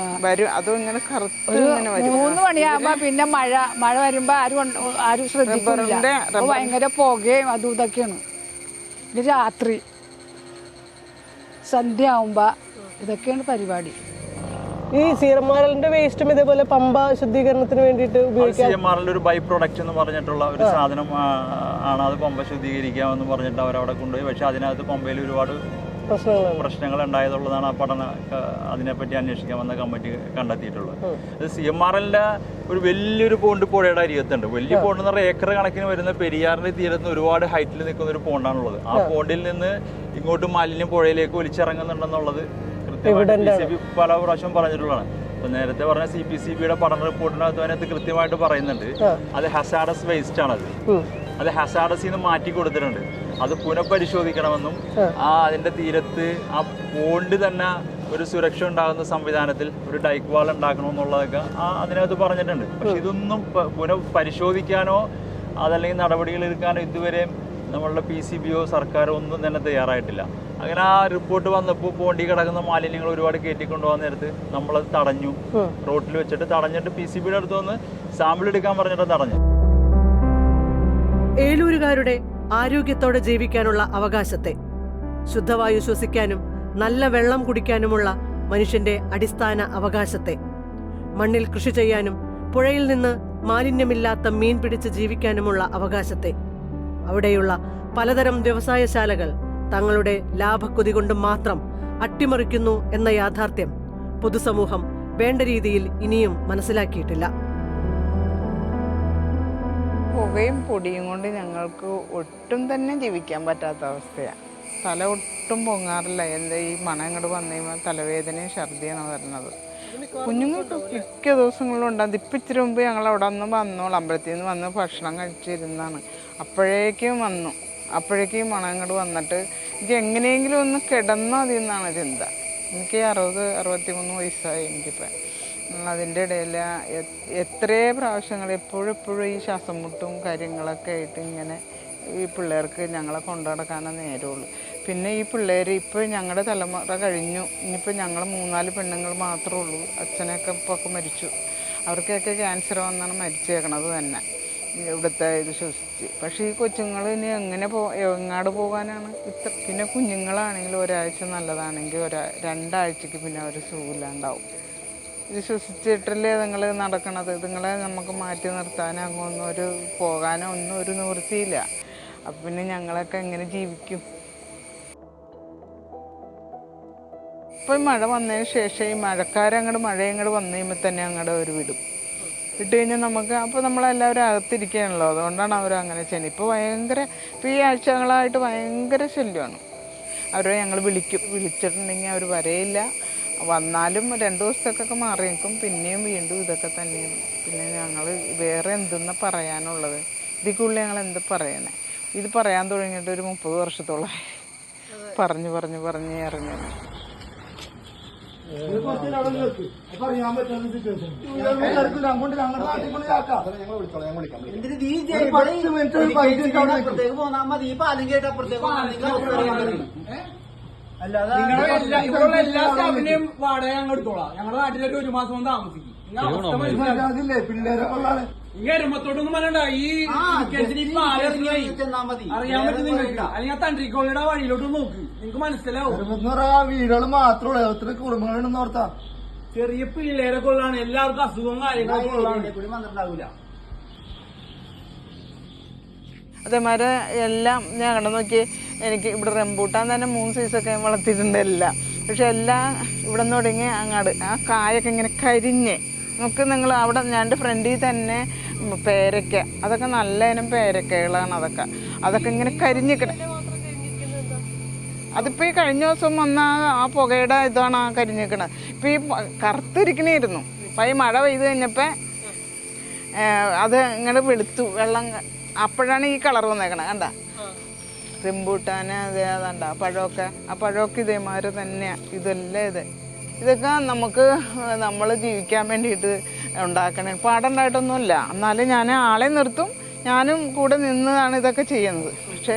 വരും. അതും ഇങ്ങനെ കറുത്ത് ഇങ്ങനെ വരും. 3 മണിയാകുമ്പോ പിന്നെ മഴ വരുമ്പോ ആരും ശ്രദ്ധിക്കില്ല. ഭയങ്കര പുകയും അതും ഇതൊക്കെയാണ്. പിന്നെ രാത്രി സന്ധ്യ ആവുമ്പോ ഇതൊക്കെയാണ് പരിപാടി. ഈ CMR-ന്റെ വേസ്റ്റും ഇതേപോലെ പമ്പ ശുദ്ധീകരണത്തിന് വേണ്ടിയിട്ട് ഉപയോഗിക്കാം. CMR-ന്റെ ഒരു ബൈ പ്രൊഡക്റ്റ് എന്ന് പറഞ്ഞിട്ടുള്ള ഒരു സാധനം ആണ്. അത് പമ്പ ശുദ്ധീകരിക്കാമെന്ന് പറഞ്ഞിട്ട് അവരവിടെ കൊണ്ടുപോയി. പക്ഷെ അതിനകത്ത് പമ്പയിൽ ഒരുപാട് പ്രശ്നങ്ങൾ ഉണ്ടായതുള്ളതാണ് ആ പഠനം അതിനെപ്പറ്റി അന്വേഷിക്കാൻ വന്ന കമ്മിറ്റി കണ്ടെത്തിയിട്ടുള്ളത്. അത് CMR-ന്റെ ഒരു വലിയൊരു പോണ്ട് പുഴയുടെ അരികത്തുണ്ട്. വലിയ പോണ്ട് എന്ന് പറഞ്ഞാൽ ഏക്കർ കണക്കിന് വരുന്ന പെരിയാറിന്റെ തീരത്ത് ഒരുപാട് ഹൈറ്റിൽ നിൽക്കുന്ന ഒരു പോണ്ടാണുള്ളത്. ആ പോണ്ടിൽ നിന്ന് ഇങ്ങോട്ട് മാലിന്യം പുഴയിലേക്ക് ഒലിച്ചിറങ്ങുന്നുണ്ടെന്നുള്ളത് കൃത്യമായിട്ട് പല പ്രാവശ്യം പറഞ്ഞിട്ടുള്ളതാണ്. ഇപ്പൊ നേരത്തെ പറഞ്ഞ CPCB-യുടെ പഠന റിപ്പോർട്ടിനകത്ത് അതിനകത്ത് കൃത്യമായിട്ട് പറയുന്നുണ്ട് അത് ഹസാഡസ് വേസ്റ്റ് ആണത്. അത് ഹസാഡസിൽ നിന്ന് മാറ്റി കൊടുത്തിട്ടുണ്ട്. അത് പുനഃപരിശോധിക്കണമെന്നും അതിന്റെ തീരത്ത് ആ പോണ്ട് തന്നെ ഒരു സുരക്ഷ ഉണ്ടാകുന്ന സംവിധാനത്തിൽ ഒരു ഡൈക്ക് വാൾ ഉണ്ടാക്കണമെന്നുള്ളതൊക്കെ അതിനകത്ത് പറഞ്ഞിട്ടുണ്ട്. പക്ഷെ ഇതൊന്നും പുനഃപരിശോധിക്കാനോ അതല്ലെങ്കിൽ നടപടികൾ എടുക്കാനോ ഇതുവരെ നമ്മളുടെ PCB-യോ സർക്കാരോ ഒന്നും തന്നെ തയ്യാറായിട്ടില്ല. അങ്ങനെ ആ റിപ്പോർട്ട് വന്നപ്പോൾ പോണ്ടി കിടക്കുന്ന മാലിന്യങ്ങൾ ഒരുപാട് കയറ്റിക്കൊണ്ടുപോകാൻ നേരത്ത് നമ്മളത് തടഞ്ഞു. റോട്ടിൽ വെച്ചിട്ട് തടഞ്ഞിട്ട് PCB-യുടെ അടുത്ത് വന്ന് സാമ്പിൾ എടുക്കാൻ പറഞ്ഞിട്ട് തടഞ്ഞു. ഏലൂരുകാരുടെ ആരോഗ്യത്തോടെ ജീവിക്കാനുള്ള അവകാശത്തെ, ശുദ്ധവായു ശ്വസിക്കാനും നല്ല വെള്ളം കുടിക്കാനുമുള്ള മനുഷ്യന്റെ അടിസ്ഥാന അവകാശത്തെ, മണ്ണിൽ കൃഷി ചെയ്യാനും പുഴയിൽ നിന്ന് മാലിന്യമില്ലാത്ത മീൻ പിടിച്ച് ജീവിക്കാനുമുള്ള അവകാശത്തെ, അവിടെയുള്ള പലതരം വ്യവസായശാലകൾ തങ്ങളുടെ ലാഭക്കൊതി കൊണ്ട് മാത്രം അട്ടിമറിക്കുന്നു എന്ന യാഥാർത്ഥ്യം പൊതുസമൂഹം വേണ്ട രീതിയിൽ ഇനിയും മനസ്സിലാക്കിയിട്ടില്ല. പുകയും പൊടിയും കൊണ്ട് ഞങ്ങൾക്ക് ഒട്ടും തന്നെ ജീവിക്കാൻ പറ്റാത്ത അവസ്ഥയാണ്. തല ഒട്ടും പൊങ്ങാറില്ല. എന്താ ഈ മണം ഇങ്ങോട്ട് വന്നു കഴിയുമ്പോൾ തലവേദനയും ഛർദിയാണ് വരുന്നത്. കുഞ്ഞുങ്ങൾക്ക് മിക്ക ദിവസങ്ങളിലും ഉണ്ടാകും. ഇപ്പം ഇച്ചിരി മുമ്പ് ഞങ്ങൾ അവിടെ നിന്ന് വന്നോളൂ, അമ്പലത്തിൽ നിന്ന് വന്ന് ഭക്ഷണം കഴിച്ചിരുന്നാണ്. അപ്പോഴേക്കും അപ്പോഴേക്കും മണം ഇങ്ങോട്ട് വന്നിട്ട് എനിക്ക് എങ്ങനെയെങ്കിലും ഒന്ന് കിടന്നാൽ മതി എന്നാണ് ചിന്ത. എനിക്ക് 63 വയസ്സായി എനിക്കിപ്പോൾ. അതിൻ്റെ ഇടയിൽ എത്രയോ പ്രാവശ്യങ്ങൾ എപ്പോഴും ഈ ശ്വാസം മുട്ടും കാര്യങ്ങളൊക്കെ ആയിട്ട് ഇങ്ങനെ ഈ പിള്ളേർക്ക് ഞങ്ങളെ കൊണ്ടു നടക്കാനേ നേരമുള്ളൂ. പിന്നെ ഈ പിള്ളേർ ഇപ്പോൾ ഞങ്ങളുടെ തലമുറ കഴിഞ്ഞു. ഇനിയിപ്പോൾ ഞങ്ങൾ 3-4 പെണ്ണുങ്ങൾ മാത്രമേ ഉള്ളൂ. അച്ഛനൊക്കെ ഇപ്പോൾ മരിച്ചു. അവർക്കൊക്കെ ക്യാൻസർ വന്നാണ് മരിച്ചേക്കണത് തന്നെ ഇവിടുത്തെ ഇത് ശ്വസിച്ച്. പക്ഷേ ഈ കൊച്ചുങ്ങൾ ഇനി എങ്ങാട് പോകാനാണ്? പിന്നെ കുഞ്ഞുങ്ങളാണെങ്കിൽ ഒരാഴ്ച നല്ലതാണെങ്കിൽ 2 ആഴ്ചക്ക് പിന്നെ അവർ സുഖമില്ലാണ്ടാവും. ഇത് ശ്വസിച്ചിട്ടല്ലേ നിങ്ങൾ നടക്കണത്. ഇതുങ്ങളെ നമുക്ക് മാറ്റി നിർത്താനോ അങ്ങൊന്നും പോകാനോ ഒന്നും ഒരു നിവൃത്തിയില്ല. അപ്പം പിന്നെ ഞങ്ങളൊക്കെ എങ്ങനെ ജീവിക്കും? ഇപ്പം മഴ വന്നതിന് ശേഷം ഈ മഴ വന്നു കഴിയുമ്പോൾ തന്നെ അങ്ങോട്ട് അവർ വിടും. ഇട്ട് കഴിഞ്ഞാൽ നമുക്ക് അപ്പോൾ നമ്മളെല്ലാവരും അകത്തിരിക്കുകയാണല്ലോ. അതുകൊണ്ടാണ് അവരങ്ങനെ ചെയ്യുന്നത്. ഇപ്പോൾ ഈ ആഴ്ചകളായിട്ട് ഭയങ്കര ശല്യമാണ്. അവരെ ഞങ്ങൾ വിളിച്ചിട്ടുണ്ടെങ്കിൽ അവർ വരയില്ല. വന്നാലും 2 ദിവസത്തേക്കൊക്കെ മാറി നിൽക്കും. പിന്നെയും വീണ്ടും ഇതൊക്കെ തന്നെയാണ്. പിന്നെ ഞങ്ങൾ വേറെ എന്തെന്നാ പറയാനുള്ളത്? ഇതിക്കുള്ളിൽ ഞങ്ങൾ എന്ത് പറയണേ? ഇത് പറയാൻ തുടങ്ങിയിട്ട് ഒരു 30 വർഷത്തോളമായി പറഞ്ഞ് ഇറങ്ങി. ഇവിടെയുള്ള എല്ലാ സ്റ്റാഫിനെയും വാടക ഞങ്ങൾ എടുത്തോളാം. ഞങ്ങളുടെ നാട്ടിലേക്ക് 1 മാസം കൊണ്ട് താമസിക്കും. എരുമത്തോട്ടൊന്നും പറയണ്ട. ഈ അറിയാൻ പറ്റും നിങ്ങൾക്ക്. അല്ലെങ്കിൽ തണ്ട്രിക്കോളിയുടെ വഴിയിലോട്ട് നോക്ക്, നിങ്ങൾക്ക് മനസ്സിലാവും. വീടുകൾ മാത്രമേ എത്ര കുടുംബങ്ങളുണ്ടെന്ന് ഓർത്താ. ചെറിയ പിള്ളേരൊക്കെ ഉള്ളതാണ്. എല്ലാവർക്കും അസുഖവും കാര്യങ്ങളൊക്കെ ഉള്ളതാണ്. അതേമാതിരി എല്ലാം ഞാൻ കണ്ടു നോക്കി. എനിക്ക് ഇവിടെ റംബൂട്ടാൻ തന്നെ 3 സൈസൊക്കെ വളർത്തിയിട്ടുണ്ട് എല്ലാം. പക്ഷെ എല്ലാം ഇവിടെ നിന്ന് തുടങ്ങി അങ്ങാട് ആ കായൊക്കെ ഇങ്ങനെ കരിഞ്ഞ് നമുക്ക് നിങ്ങൾ അവിടെ എൻ്റെ ഫ്രണ്ടിൽ തന്നെ പേരയ്ക്ക, അതൊക്കെ നല്ല ഇനം പേരക്കകളാണ്. അതൊക്കെ ഇങ്ങനെ കരിഞ്ഞിക്കണേ. അതിപ്പോൾ ഈ കഴിഞ്ഞ ദിവസം വന്ന ആ പുകയുടെ ഇതാണ് ആ കരിഞ്ഞിക്കണത്. ഇപ്പോൾ ഈ കറുത്തിരിക്കണായിരുന്നു. അപ്പോൾ ഈ മഴ പെയ്ത് കഴിഞ്ഞപ്പോൾ അത് ഇങ്ങനെ വെളുത്തു വെള്ളം. അപ്പോഴാണ് ഈ കളർ വന്നേക്കണത്. കണ്ട റംബൂട്ടാന് അതേതാണ്ട ആ പഴമൊക്കെ ഇതേമാതിരി തന്നെയാണ്. ഇതെല്ലാം ഇതൊക്കെ നമ്മൾ ജീവിക്കാൻ വേണ്ടിയിട്ട് ഉണ്ടാക്കണേ. പാടുണ്ടായിട്ടൊന്നുമില്ല. എന്നാലും ഞാൻ ആളെ നിർത്തും, ഞാനും കൂടെ നിന്നാണ് ഇതൊക്കെ ചെയ്യുന്നത്. പക്ഷേ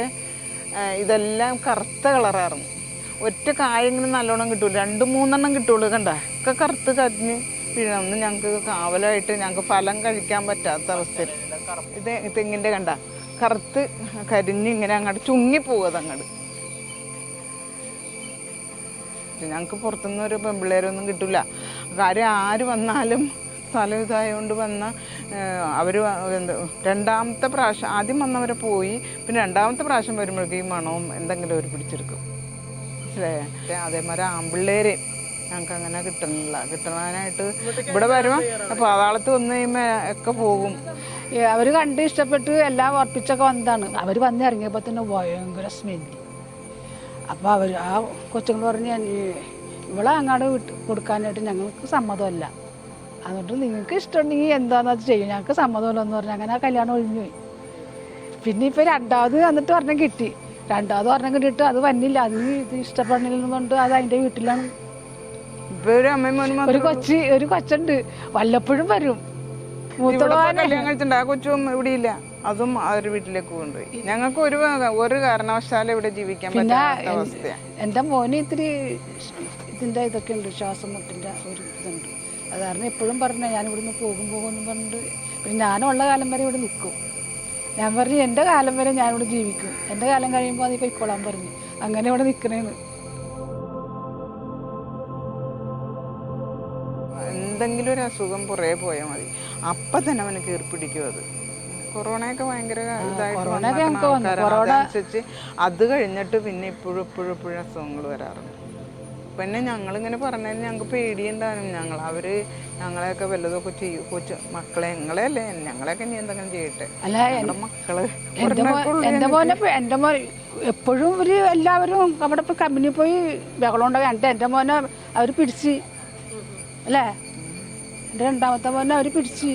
ഇതെല്ലാം കറുത്ത കളറായിരുന്നു. ഒറ്റ കായെങ്കിലും നല്ലോണം കിട്ടൂല, 2-3 കിട്ടുള്ളൂ. കണ്ട ഒക്കെ കറുത്ത് കരിഞ്ഞ് വീഴൊന്നും ഞങ്ങൾക്ക് കാവലായിട്ട് ഞങ്ങൾക്ക് ഫലം കഴിക്കാൻ പറ്റാത്ത അവസ്ഥയിൽ. ഇത് തെങ്ങിൻ്റെ കണ്ട കറുത്ത് കരിഞ്ഞ് ഇങ്ങനെ അങ്ങോട്ട് ചുങ്ങിപ്പോകും അങ്ങോട്ട്. ഞങ്ങൾക്ക് പുറത്തുനിന്ന് ഒരു പെൺപിള്ളേരൊന്നും കിട്ടില്ല. കാര്യം ആര് വന്നാലും സ്ഥലം ഇതായതുകൊണ്ട് വന്ന അവർ രണ്ടാമത്തെ പ്രാവശ്യം ആദ്യം വന്നവരെ പോയി, പിന്നെ രണ്ടാമത്തെ പ്രാവശ്യം വരുമ്പോഴേക്കും ഈ മണവും എന്തെങ്കിലും അവർ പിടിച്ചെടുക്കും. മനസ്സിലായേ? അതേമാതിരി ആൺപിള്ളേർ ഞങ്ങൾക്ക് അങ്ങനെ കിട്ടാനായിട്ട് ഇവിടെ വരുമ്പോൾ പാതാളത്ത് വന്നു കഴിയുമ്പോൾ ഒക്കെ പോകും. അവർ കണ്ട് ഇഷ്ടപ്പെട്ട് എല്ലാം ഉറപ്പിച്ചൊക്കെ വന്നതാണ്. അവർ വന്ന് ഇറങ്ങിയപ്പോൾ തന്നെ ഭയങ്കര സ്മെല്ല്. അപ്പോൾ അവർ ആ കൊച്ചുങ്ങൾ പറഞ്ഞ് ഇവളെ അങ്ങോട്ട് കൊടുക്കാനായിട്ട് ഞങ്ങൾക്ക് സമ്മതമല്ല, അതുകൊണ്ട് നിങ്ങൾക്ക് ഇഷ്ടമുണ്ടെങ്കിൽ എന്താണെന്ന് അത് ചെയ്യും, ഞങ്ങൾക്ക് സമ്മതമല്ല എന്ന് പറഞ്ഞാൽ അങ്ങനെ ആ കല്യാണം ഒഴിഞ്ഞു പോയി. പിന്നെ ഇപ്പോൾ രണ്ടാമത് വന്നിട്ട് പറഞ്ഞാൽ കിട്ടി. രണ്ടാമത് പറഞ്ഞാൽ കിട്ടിയിട്ട് അത് വന്നില്ല, അത് ഇത് ഇഷ്ടപ്പെടുന്നില്ലെന്നുകൊണ്ട് അത് അതിൻ്റെ വീട്ടിലാണ്. ഒരു കൊച്ചുണ്ട്, വല്ലപ്പോഴും വരും. കല്യാണം കഴിച്ചിട്ടുണ്ട്, ആ കൊച്ചും ഇവിടെ ഇല്ല, അതും അവരുടെ വീട്ടിലേക്ക് കൊണ്ടുപോയി. ഞങ്ങൾക്ക് ഒരു കാരണവശാലും ഇവിടെ ജീവിക്കാൻ പറ്റാത്ത അവസ്ഥയാണ്. എൻ്റെ മോന് ഇത്തിരി ഇതിൻ്റെ ഇതൊക്കെ ഉണ്ട്, ശ്വാസം മുട്ടിൻ്റെ ഒരു ഇതുണ്ട്. അത് കാരണം എപ്പോഴും പറഞ്ഞ ഞാൻ ഇവിടുന്ന് പോകുമെന്ന് പറഞ്ഞിട്ട് പിന്നെ ഞാനുള്ള കാലം വരെ ഇവിടെ നിൽക്കും. ഞാൻ പറഞ്ഞു എൻ്റെ കാലം വരെ ഞാനിവിടെ ജീവിക്കും, എൻ്റെ കാലം കഴിയുമ്പോൾ അത് പൊയ്ക്കോളാൻ പറഞ്ഞു. അങ്ങനെ ഇവിടെ നിൽക്കണേന്ന്. എന്തെങ്കിലും ഒരു അസുഖം പുറകെ പോയാൽ മതി, അപ്പം തന്നെ അവന് കീർപ്പിടിക്കും. അത് കൊറോണയൊക്കെ ഭയങ്കര ഇതായിട്ട് അത് കഴിഞ്ഞിട്ട് പിന്നെ ഇപ്പോഴും അസുഖങ്ങൾ വരാറുണ്ട്. പിന്നെ ഞങ്ങളിങ്ങനെ പറഞ്ഞാൽ ഞങ്ങൾക്ക് പേടിയുണ്ടാകും. ഞങ്ങളെയൊക്കെ വല്ലതൊക്കെ ചെയ്യും. കൊച്ചു മക്കളെ ഞങ്ങളെയല്ലേ, ഞങ്ങളെയൊക്കെ ഇനി എന്തെങ്കിലും ചെയ്യട്ടെ. മക്കള് എൻ്റെ മോൻ എപ്പോഴും ഒരു എല്ലാവരും അവിടെ പോയി കമ്പനി പോയി ബഹളം ഉണ്ടാകാൻ. എൻ്റെ മോനെ അവർ പിടിച്ച് അല്ലേ, എൻ്റെ രണ്ടാമത്തെ മോനെ അവർ പിടിച്ച്,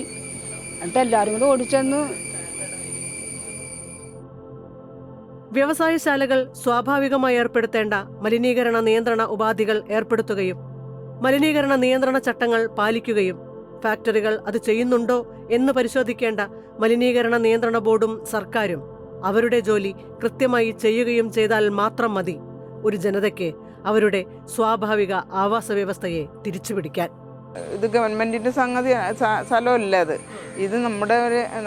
എന്നിട്ട് എല്ലാവരും കൂടെ ഓടിച്ചെന്ന്. വ്യവസായശാലകൾ സ്വാഭാവികമായി ഏർപ്പെടുത്തേണ്ട മലിനീകരണ നിയന്ത്രണ ഉപാധികൾ ഏർപ്പെടുത്തുകയും മലിനീകരണ നിയന്ത്രണ ചട്ടങ്ങൾ പാലിക്കുകയും ഫാക്ടറികൾ അത് ചെയ്യുന്നുണ്ടോ എന്ന് പരിശോധിക്കേണ്ട മലിനീകരണ നിയന്ത്രണ ബോർഡും സർക്കാരും അവരുടെ ജോലി കൃത്യമായി ചെയ്യുകയും ചെയ്താൽ മാത്രം മതി ഒരു ജനതയ്ക്ക് അവരുടെ സ്വാഭാവിക ആവാസ വ്യവസ്ഥയെ തിരിച്ചുപിടിക്കാൻ. ഇത് ഗവൺമെൻറ്റിൻ്റെ സംഗതി സ്ഥലമല്ല ഇത്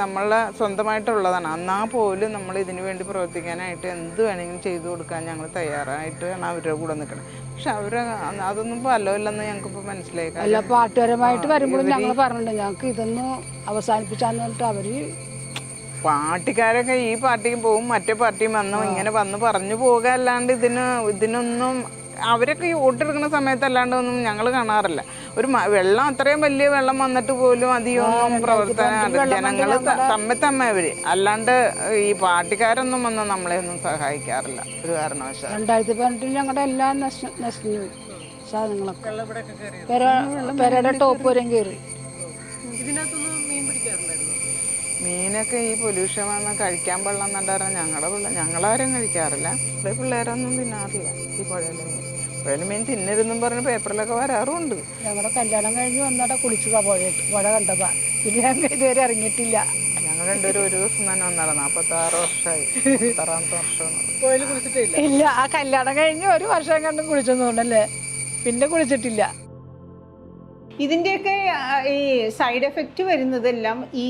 നമ്മളെ സ്വന്തമായിട്ടുള്ളതാണ്. എന്നാൽ പോലും നമ്മൾ ഇതിനു വേണ്ടി പ്രവർത്തിക്കാനായിട്ട് എന്ത് വേണമെങ്കിലും ചെയ്തു കൊടുക്കാൻ ഞങ്ങൾ തയ്യാറായിട്ടാണ് അവരുടെ കൂടെ നിൽക്കുന്നത്. പക്ഷെ അതൊന്നും ഫലമില്ലെന്ന് ഞങ്ങൾക്കിപ്പോൾ മനസ്സിലായി. അല്ല, പാർട്ടിപരമായിട്ട് വരുമ്പോഴും ഞങ്ങൾ പറഞ്ഞിട്ടുണ്ട് ഞങ്ങൾക്ക് ഇതൊന്നും അവസാനിപ്പിച്ചാന്ന് പറഞ്ഞിട്ട് അവർ പാർട്ടിക്കാരൊക്കെ ഈ പാർട്ടിക്ക് പോകും, മറ്റേ പാർട്ടിയും ഇങ്ങനെ വന്ന് പറഞ്ഞു പോകുക, അല്ലാണ്ട് ഇതിനൊന്നും അവരൊക്കെ ഈ വോട്ടെടുക്കുന്ന സമയത്തല്ലാണ്ട് ഒന്നും ഞങ്ങൾ കാണാറില്ല. ഒരു വെള്ളം അത്രയും വലിയ വെള്ളം വന്നിട്ട് പോലും അധികമൊന്നും പ്രവർത്തനം ജനങ്ങൾ തമ്മ അവര്, അല്ലാണ്ട് ഈ പാർട്ടിക്കാരൊന്നും വന്ന് നമ്മളെ ഒന്നും സഹായിക്കാറില്ല ഒരു കാരണവശാലും. 2018 ഞങ്ങളുടെ എല്ലാം നശിഞ്ഞു സാധനങ്ങളൊക്കെ, പെരയുടെ ടോപ്പ് വരെ കയറി. മീനൊക്കെ ഈ പൊല്യൂഷൻ വന്ന് കഴിക്കാൻ വെള്ളം എന്നുണ്ടായിരുന്ന ഞങ്ങളാരും കഴിക്കാറില്ല. ഇവിടെ പിള്ളേരൊന്നും തിന്നാറില്ല ഈ പുഴയിലെ മീൻ. പുഴയിലെ മീൻ തിന്നരുതെന്നും പറഞ്ഞ് പേപ്പറിലൊക്കെ വരാറുമുണ്ട്. ഞങ്ങളുടെ കല്യാണം കഴിഞ്ഞ് വന്നിട്ട് കുളിച്ചതാ പുഴ കണ്ടതാ, പിന്നെ ഞങ്ങൾ ഇതുവരെ ഇറങ്ങിയിട്ടില്ല. ഞങ്ങൾ രണ്ടുപേരും ഒരു ദിവസം തന്നെ വന്നതാണ്. 46 വർഷമായി, 46ാമത്തെ വർഷമാണ്. ഇല്ല, ആ കല്യാണം കഴിഞ്ഞ് ഒരു വർഷം കണ്ടും കുളിച്ചൊന്നുണ്ടല്ലേ, പിന്നെ കുളിച്ചിട്ടില്ല. ഇതിൻ്റെയൊക്കെ ഈ സൈഡ് എഫക്റ്റ് വരുന്നതെല്ലാം ഈ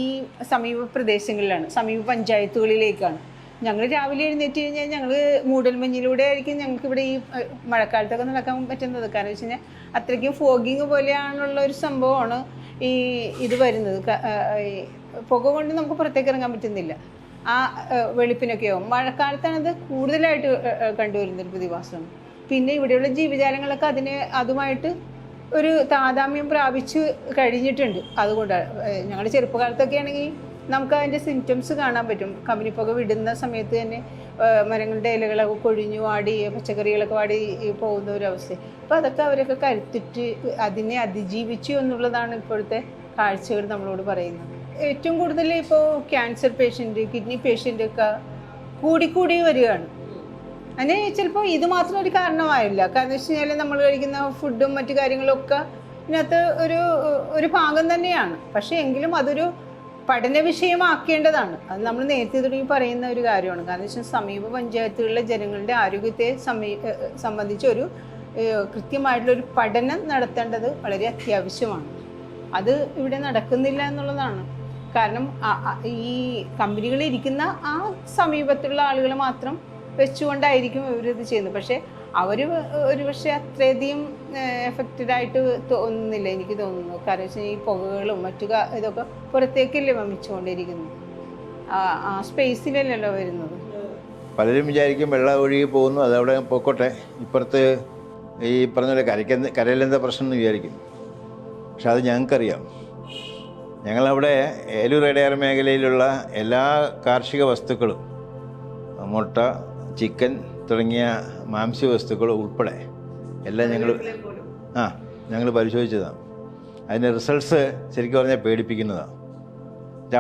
സമീപ പ്രദേശങ്ങളിലാണ്, സമീപ പഞ്ചായത്തുകളിലേക്കാണ്. ഞങ്ങൾ രാവിലെ എഴുന്നേറ്റ് കഴിഞ്ഞാൽ ഞങ്ങൾ മൂടൽമഞ്ഞിലൂടെ ആയിരിക്കും ഞങ്ങൾക്കിവിടെ ഈ മഴക്കാലത്തൊക്കെ നടക്കാൻ പറ്റുന്നത്. കാരണം വെച്ച് കഴിഞ്ഞാൽ അത്രയ്ക്കും ഫോഗിങ് പോലെയാണുള്ള ഒരു സംഭവമാണ് ഇത് വരുന്നത്. പുക കൊണ്ട് നമുക്ക് പുറത്തേക്ക് ഇറങ്ങാൻ പറ്റുന്നില്ല. ആ വെളുപ്പിനൊക്കെയാവും. മഴക്കാലത്താണത് കൂടുതലായിട്ട് കണ്ടുവരുന്നൊരു പ്രതിഭാസമാണ്. പിന്നെ ഇവിടെയുള്ള ജീവജാലങ്ങളൊക്കെ അതുമായിട്ട് ഒരു താതാമ്യം പ്രാപിച്ചു കഴിഞ്ഞിട്ടുണ്ട്. അതുകൊണ്ട് ഞങ്ങളുടെ ചെറുപ്പകാലത്തൊക്കെ ആണെങ്കിൽ നമുക്ക് അതിൻ്റെ സിംറ്റംസ് കാണാൻ പറ്റും. കമ്പനിപ്പുക വിടുന്ന സമയത്ത് തന്നെ മരങ്ങളുടെ ഇലകളൊക്കെ കൊഴിഞ്ഞു വാടി, പച്ചക്കറികളൊക്കെ വാടി പോകുന്ന ഒരു അവസ്ഥ. അപ്പോൾ അതൊക്കെ അവരൊക്കെ കരുത്തിട്ട് അതിനെ അതിജീവിച്ചു എന്നുള്ളതാണ് ഇപ്പോഴത്തെ കാഴ്ചകൾ നമ്മളോട് പറയുന്നത്. ഏറ്റവും കൂടുതൽ ഇപ്പോൾ ക്യാൻസർ പേഷ്യൻ്റ്, കിഡ്നി പേഷ്യൻ്റ് ഒക്കെ കൂടിക്കൂടി വരികയാണ്. അതിന് ചിലപ്പോൾ ഇത് മാത്രം ഒരു കാരണമായില്ല. കാരണം വെച്ച് കഴിഞ്ഞാൽ നമ്മൾ കഴിക്കുന്ന ഫുഡും മറ്റു കാര്യങ്ങളൊക്കെ ഇതിനകത്ത് ഒരു ഭാഗം തന്നെയാണ്. പക്ഷേ എങ്കിലും അതൊരു പഠന വിഷയമാക്കേണ്ടതാണ്. അത് നമ്മൾ നേരത്തെ തുടങ്ങി പറയുന്ന ഒരു കാര്യമാണ്. കാരണം വെച്ചാൽ സമീപ പഞ്ചായത്തുകളിലെ ജനങ്ങളുടെ ആരോഗ്യത്തെ സംബന്ധിച്ച് ഒരു കൃത്യമായിട്ടുള്ളൊരു പഠനം നടത്തേണ്ടത് വളരെ അത്യാവശ്യമാണ്. അത് ഇവിടെ നടക്കുന്നില്ല എന്നുള്ളതാണ്. കാരണം ഈ കമ്പനികളിൽ ഇരിക്കുന്ന ആ സമീപത്തുള്ള ആളുകളെ മാത്രം വെച്ചുകൊണ്ടായിരിക്കും ഇവരിത് ചെയ്യുന്നത്. പക്ഷേ അവർ ഒരുപക്ഷെ അത്രയധികം എഫക്റ്റഡായിട്ട് തോന്നുന്നില്ല എനിക്ക് തോന്നുന്നു. കാരണം വെച്ചാൽ ഈ പുകകളും മറ്റു ഇതൊക്കെ പുറത്തേക്കല്ലേ വമിച്ചുകൊണ്ടിരിക്കുന്നു, ആ സ്പേസിലല്ലല്ലോ വരുന്നത്. പലരും വിചാരിക്കും വെള്ളം ഒഴുകി പോകുന്നു, അതവിടെ പൊക്കോട്ടെ, ഇപ്പുറത്ത് ഈ പറഞ്ഞ കരയിലെന്താ പ്രശ്നം എന്ന് വിചാരിക്കും. പക്ഷെ അത് ഞങ്ങൾക്കറിയാം. ഞങ്ങളവിടെ ഏലൂർ ഇടയാർ മേഖലയിലുള്ള എല്ലാ കാർഷിക വസ്തുക്കളും, മുട്ട, ചിക്കൻ തുടങ്ങിയ മാംസ്യ വസ്തുക്കൾ ഉൾപ്പെടെ എല്ലാം ഞങ്ങൾ പരിശോധിച്ചതാണ്. അതിൻ്റെ റിസൾട്ട്സ് ശരിക്കും പറഞ്ഞാൽ പേടിപ്പിക്കുന്നതാണ്.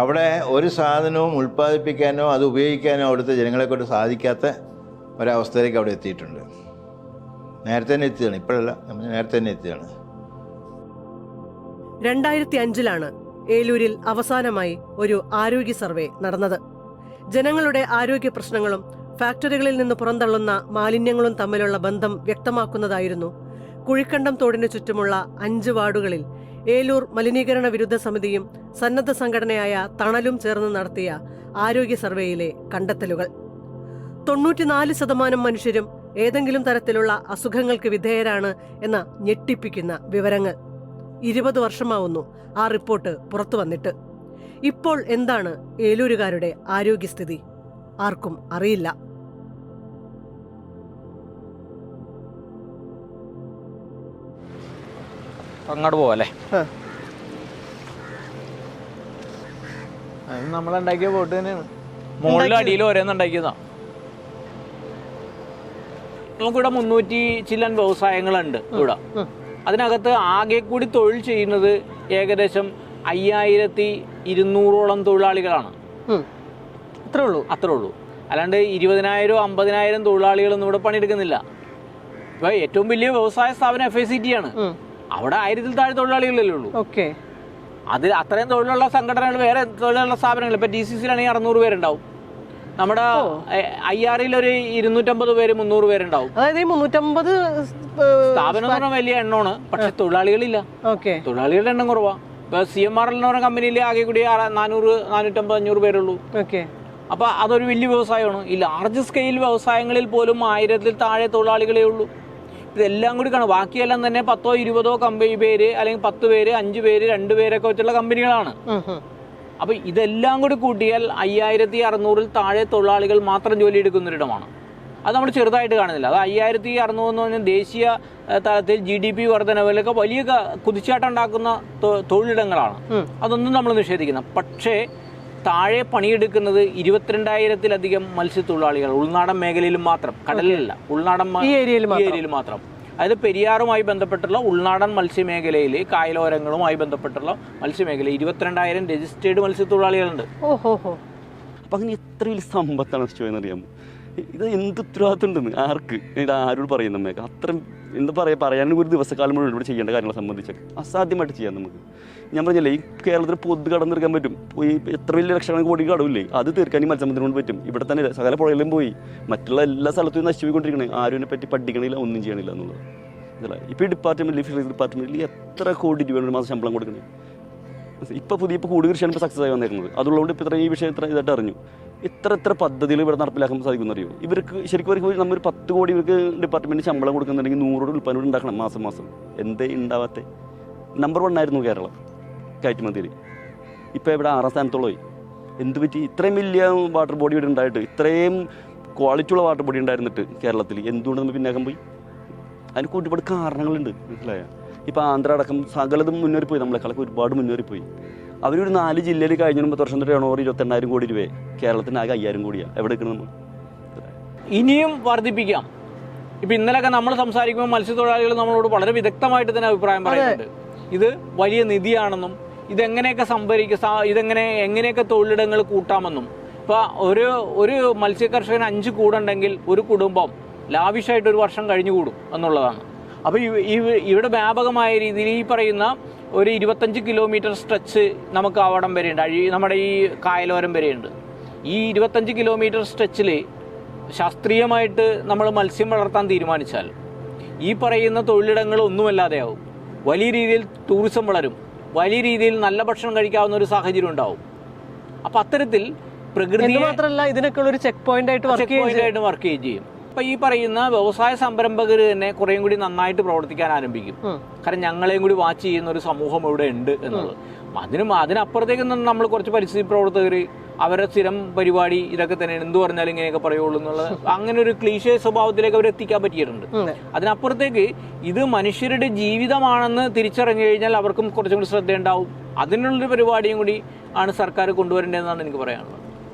അവിടെ ഒരു സാധനവും ഉൽപ്പാദിപ്പിക്കാനോ അത് ഉപയോഗിക്കാനോ അവിടുത്തെ ജനങ്ങളെക്കൊണ്ട് സാധിക്കാത്ത ഒരവസ്ഥയിലേക്ക് അവിടെ എത്തിയിട്ടുണ്ട്. നേരത്തെ തന്നെ എത്തിയതാണ്, ഇപ്പോഴല്ല, നമ്മൾ നേരത്തെ തന്നെ എത്തിയതാണ്. 2005 ഏലൂരിൽ അവസാനമായി ഒരു ആരോഗ്യ സർവേ നടന്നത്. ജനങ്ങളുടെ ആരോഗ്യ പ്രശ്നങ്ങളും ഫാക്ടറികളിൽ നിന്ന് പുറന്തള്ളുന്ന മാലിന്യങ്ങളും തമ്മിലുള്ള ബന്ധം വ്യക്തമാക്കുന്നതായിരുന്നു കുഴിക്കണ്ടം തോടിനു ചുറ്റുമുള്ള 5 വാർഡുകളിൽ ഏലൂർ മലിനീകരണ വിരുദ്ധ സമിതിയും സന്നദ്ധ സംഘടനയായ തണലും ചേർന്ന് നടത്തിയ ആരോഗ്യ സർവേയിലെ കണ്ടെത്തലുകൾ. 94% മനുഷ്യരും ഏതെങ്കിലും തരത്തിലുള്ള അസുഖങ്ങൾക്ക് വിധേയരാണ് എന്ന ഞെട്ടിപ്പിക്കുന്ന വിവരങ്ങൾ. 20 വർഷമാവുന്നു ആ റിപ്പോർട്ട് പുറത്തു വന്നിട്ട്. ഇപ്പോൾ എന്താണ് ഏലൂരുകാരുടെ ആരോഗ്യസ്ഥിതി? ആർക്കും അറിയില്ല. അങ്ങോട്ട് പോവല്ലേ? അത് നമ്മളുണ്ടാക്കിയ ബോട്ട് തന്നെയാണ്. മുകളിലും അടിയിലും ഓരോന്നുണ്ടാക്കിയതാ. നമുക്കിവിടെ 300 ചില്ലൻ വ്യവസായങ്ങളുണ്ട് ഇവിടെ. അതിനകത്ത് ആകെ കൂടി തൊഴിൽ ചെയ്യുന്നത് ഏകദേശം 5200ഓളം തൊഴിലാളികളാണ്. അത്രേ ഉള്ളൂ. അല്ലാണ്ട് 20,000 50,000 തൊഴിലാളികളൊന്നും ഇവിടെ പണിയെടുക്കുന്നില്ല. ഇപ്പൊ ഏറ്റവും വലിയ വ്യവസായ സ്ഥാപനം FICT ആണ്. അവിടെ 1000-ൽ താഴെ തൊഴിലാളികളല്ലേ ഉള്ളൂ. അത് അത്രയും തൊഴിലുള്ള സംഘടനകൾ, വേറെ തൊഴിലുള്ള സ്ഥാപനങ്ങൾ. ഇപ്പൊ DCCയിലാണെങ്കിൽ 600 പേരുണ്ടാവും. നമ്മുടെ IRയിൽ ഒരു 250 പേര് 300 പേരുണ്ടാവും. അതായത് 350 സ്ഥാപനം എന്ന് പറഞ്ഞാൽ വലിയ എണ്ണമാണ്, പക്ഷെ തൊഴിലാളികളില്ല. തൊഴിലാളികളുടെ എണ്ണം കുറവാ. ഇപ്പൊ CMRL എന്ന് പറഞ്ഞ കമ്പനിയിൽ ആകെ കൂടി 400 450 500 പേരുള്ളൂ. അപ്പൊ അതൊരു വലിയ വ്യവസായമാണ്. ഈ ലാർജ് സ്കെയിൽ വ്യവസായങ്ങളിൽ പോലും 1000-ൽ താഴെ തൊഴിലാളികളേ ഉള്ളൂ. ഇതെല്ലാം കൂടി കാണും. ബാക്കിയെല്ലാം തന്നെ 10 20 കമ്പനി പേര്, അല്ലെങ്കിൽ 10 പേര് 5 പേര് 2 പേരൊക്കെ വെച്ചുള്ള കമ്പനികളാണ്. അപ്പൊ ഇതെല്ലാം കൂടി കൂട്ടിയാൽ 5600-ൽ താഴെ തൊഴിലാളികൾ മാത്രം ജോലി എടുക്കുന്നൊരിടമാണ്. അത് നമ്മൾ ചെറുതായിട്ട് കാണുന്നില്ല. അത് 5600 എന്ന് പറഞ്ഞാൽ ദേശീയ തലത്തിൽ GDP വർധനവിലൊക്കെ വലിയ കുതിച്ചാട്ടം ഉണ്ടാക്കുന്ന തൊഴിലിടങ്ങളാണ്. അതൊന്നും നമ്മൾ നിഷേധിക്കുന്ന. പക്ഷേ താഴെ പണിയെടുക്കുന്നത് 22,000-ലധികം മത്സ്യത്തൊഴിലാളികൾ ഉൾനാടൻ മേഖലയിലും മാത്രം, കടലിലല്ല, ഉൾനാടൻ ഏരിയയിൽ മാത്രം. അതായത് പെരിയാറുമായി ബന്ധപ്പെട്ടുള്ള ഉൾനാടൻ മത്സ്യമേഖലയിൽ, കായലോരങ്ങളുമായി ബന്ധപ്പെട്ടുള്ള മത്സ്യമേഖല 22,000 രജിസ്റ്റേർഡ് മത്സ്യത്തൊഴിലാളികളുണ്ട്. അപ്പം അങ്ങനെ എത്ര വലിയ സമ്പത്താണ് ചെയ്യുന്നറിയാമോ? ഇത് എന്ത് ഉത്തരവാദിത്വം ഉണ്ടെന്ന് ആർക്ക്, ഇത് ആരോട് പറയുന്ന നമ്മൾക്ക് അത്രയും എന്താ പറയുക, പറയാനും ഒരു ദിവസക്കാലം മുഴുവൻ ഇവിടെ ചെയ്യേണ്ട കാര്യങ്ങളെ സംബന്ധിച്ചൊക്കെ അസാധ്യമായിട്ട് ചെയ്യാം നമുക്ക്. ഞാൻ പറഞ്ഞില്ലേ, ഈ കേരളത്തിൽ പൊതു കടം തീർക്കാൻ പറ്റും. ഈ എത്ര വലിയ ലക്ഷക്കണക്കിന് കോടി കടവില്ലേ, അത് തീർക്കാൻ ഈ മത്സ്യബന്ധനം കൊണ്ട് പറ്റും. ഇവിടെ തന്നെ സകല പുഴയിലും പോയി മറ്റുള്ള എല്ലാ സ്ഥലത്തും നശിച്ചുകൊണ്ടിരിക്കണേ. ആരും പറ്റി പഠിക്കണില്ല, ഒന്നും ചെയ്യണില്ല എന്നുള്ളത്. ഇതല്ല ഇപ്പോൾ ഈ ഡിപ്പാർട്ട്മെൻറ്റിൽ, ഫിഷറീസ് ഡിപ്പാർട്ട്മെൻറ്റിൽ എത്ര കോടി രൂപയാണ് ഒരു മാസം ശമ്പളം കൊടുക്കണേ. ഇപ്പോൾ കൂടുതൽ കൃഷിയാണ് ഇപ്പോൾ സക്സസ് ആയി വന്നിരുന്നത്. അതുള്ളതുകൊണ്ട് ഇപ്പോൾ ഇത്ര ഈ വിഷയം ഇത്ര ഇതായിട്ട് അറിഞ്ഞു. എത്ര പദ്ധതികൾ ഇവിടെ നടപ്പിലാക്കാൻ സാധിക്കുമെന്ന് അറിയോ? ഇവർക്ക് ശരിക്കും നമ്മൾ 10 കോടി ഇവർക്ക് ഡിപ്പാർട്ട്മെൻറ്റ് ശമ്പളം കൊടുക്കുന്നുണ്ടെങ്കിൽ 100 ഉൽപ്പന്നം ഉണ്ടാക്കണം മാസം. എന്തേ ഉണ്ടാവാത്ത? നമ്പർ 1 ആയിരുന്നു കേരളം കയറ്റുമതിയിൽ. ഇപ്പോൾ ഇവിടെ 6ാം സ്ഥാനത്തോളമായി. എന്ത് പറ്റി? ഇത്രയും വലിയ വാട്ടർ ബോഡി ഇവിടെ ഉണ്ടായിട്ട്, ഇത്രയും ക്വാളിറ്റിയുള്ള വാട്ടർ ബോഡി ഉണ്ടായിരുന്നിട്ട് കേരളത്തിൽ എന്തുകൊണ്ട് നമ്മൾ പിന്നാക്കം പോയി? അതിന് ഒരുപാട് കാരണങ്ങളുണ്ട്, മനസ്സിലായോ? ഇപ്പോൾ ആന്ധ്ര അടക്കം സകലതും മുന്നേറിപ്പോയി, നമ്മളെക്കാളൊക്കെ ഒരുപാട് മുന്നേറിപ്പോയി. അവരൊരു 4 ജില്ലയിൽ കഴിഞ്ഞ 10 വർഷം തൊട്ട് 22,000 കോടി രൂപയെ, കേരളത്തിന് ആകെ 5000 കോടിയാണ്. എവിടെ നിൽക്കണം നമ്മൾ? ഇനിയും വർദ്ധിപ്പിക്കാം. ഇപ്പം ഇന്നലെയൊക്കെ നമ്മൾ സംസാരിക്കുമ്പോൾ മത്സ്യത്തൊഴിലാളികൾ നമ്മളോട് വളരെ വിദഗ്ധമായിട്ട് തന്നെ അഭിപ്രായം പറയുന്നുണ്ട്. ഇത് വലിയ നിധിയാണെന്നും ഇതെങ്ങനെയൊക്കെ എങ്ങനെയൊക്കെ തൊഴിലിടങ്ങൾ കൂട്ടാമെന്നും. ഇപ്പോൾ ഒരു മത്സ്യകർഷകന് 5 കൂടുണ്ടെങ്കിൽ ഒരു കുടുംബം ലാവിഷായിട്ട് ഒരു വർഷം കഴിഞ്ഞു കൂടും എന്നുള്ളതാണ്. അപ്പോൾ ഇവിടെ വ്യാപകമായ രീതിയിൽ ഈ പറയുന്ന ഒരു 25 കിലോമീറ്റർ സ്ട്രെച്ച് നമുക്ക് അവിടം വരെയുണ്ട്, നമ്മുടെ ഈ കായലോരം വരെയുണ്ട്. ഈ 25 കിലോമീറ്റർ സ്ട്രെച്ചിൽ ശാസ്ത്രീയമായിട്ട് നമ്മൾ മത്സ്യം വളർത്താൻ തീരുമാനിച്ചാൽ ഈ പറയുന്ന തൊഴിലിടങ്ങൾ ഒന്നുമല്ലാതെയാവും. വലിയ രീതിയിൽ ടൂറിസം വളരും, വലിയ രീതിയിൽ നല്ല ഭക്ഷണം കഴിക്കാവുന്ന ഒരു സാഹചര്യം ഉണ്ടാവും. അപ്പം അത്തരത്തിൽ പ്രകൃതി മാത്രമല്ല ഇതിനൊക്കെ ഒരു ചെക്ക് പോയിന്റ് ആയിട്ട് വർക്ക് ചെയ്യും. അപ്പം ഈ പറയുന്ന വ്യവസായ സംരംഭകർ തന്നെ കുറേയും കൂടി നന്നായിട്ട് പ്രവർത്തിക്കാൻ ആരംഭിക്കും. കാരണം ഞങ്ങളെയും കൂടി വാച്ച് ചെയ്യുന്ന ഒരു സമൂഹം ഇവിടെ ഉണ്ട് എന്നുള്ളത്. അതിനപ്പുറത്തേക്ക് നമ്മൾ കുറച്ച് പരിസ്ഥിതി പ്രവർത്തകർ അവരുടെ സ്ഥിരം പരിപാടി ഇതൊക്കെ തന്നെയാണ്, എന്ത് പറഞ്ഞാലും ഇങ്ങനെയൊക്കെ പറയുള്ളൂ എന്നുള്ളത് അങ്ങനെ ഒരു ക്ലീശേ സ്വഭാവത്തിലേക്ക് അവർ എത്തിക്കാൻ പറ്റിയിട്ടുണ്ട്. അതിനപ്പുറത്തേക്ക് ഇത് മനുഷ്യരുടെ ജീവിതമാണെന്ന് തിരിച്ചറിഞ്ഞു കഴിഞ്ഞാൽ അവർക്കും കുറച്ചും കൂടി ശ്രദ്ധയുണ്ടാവും. അതിനുള്ളൊരു പരിപാടിയും കൂടി ആണ് സർക്കാർ കൊണ്ടുവരേണ്ടതെന്നാണ് എനിക്ക് പറയാനുള്ളത്.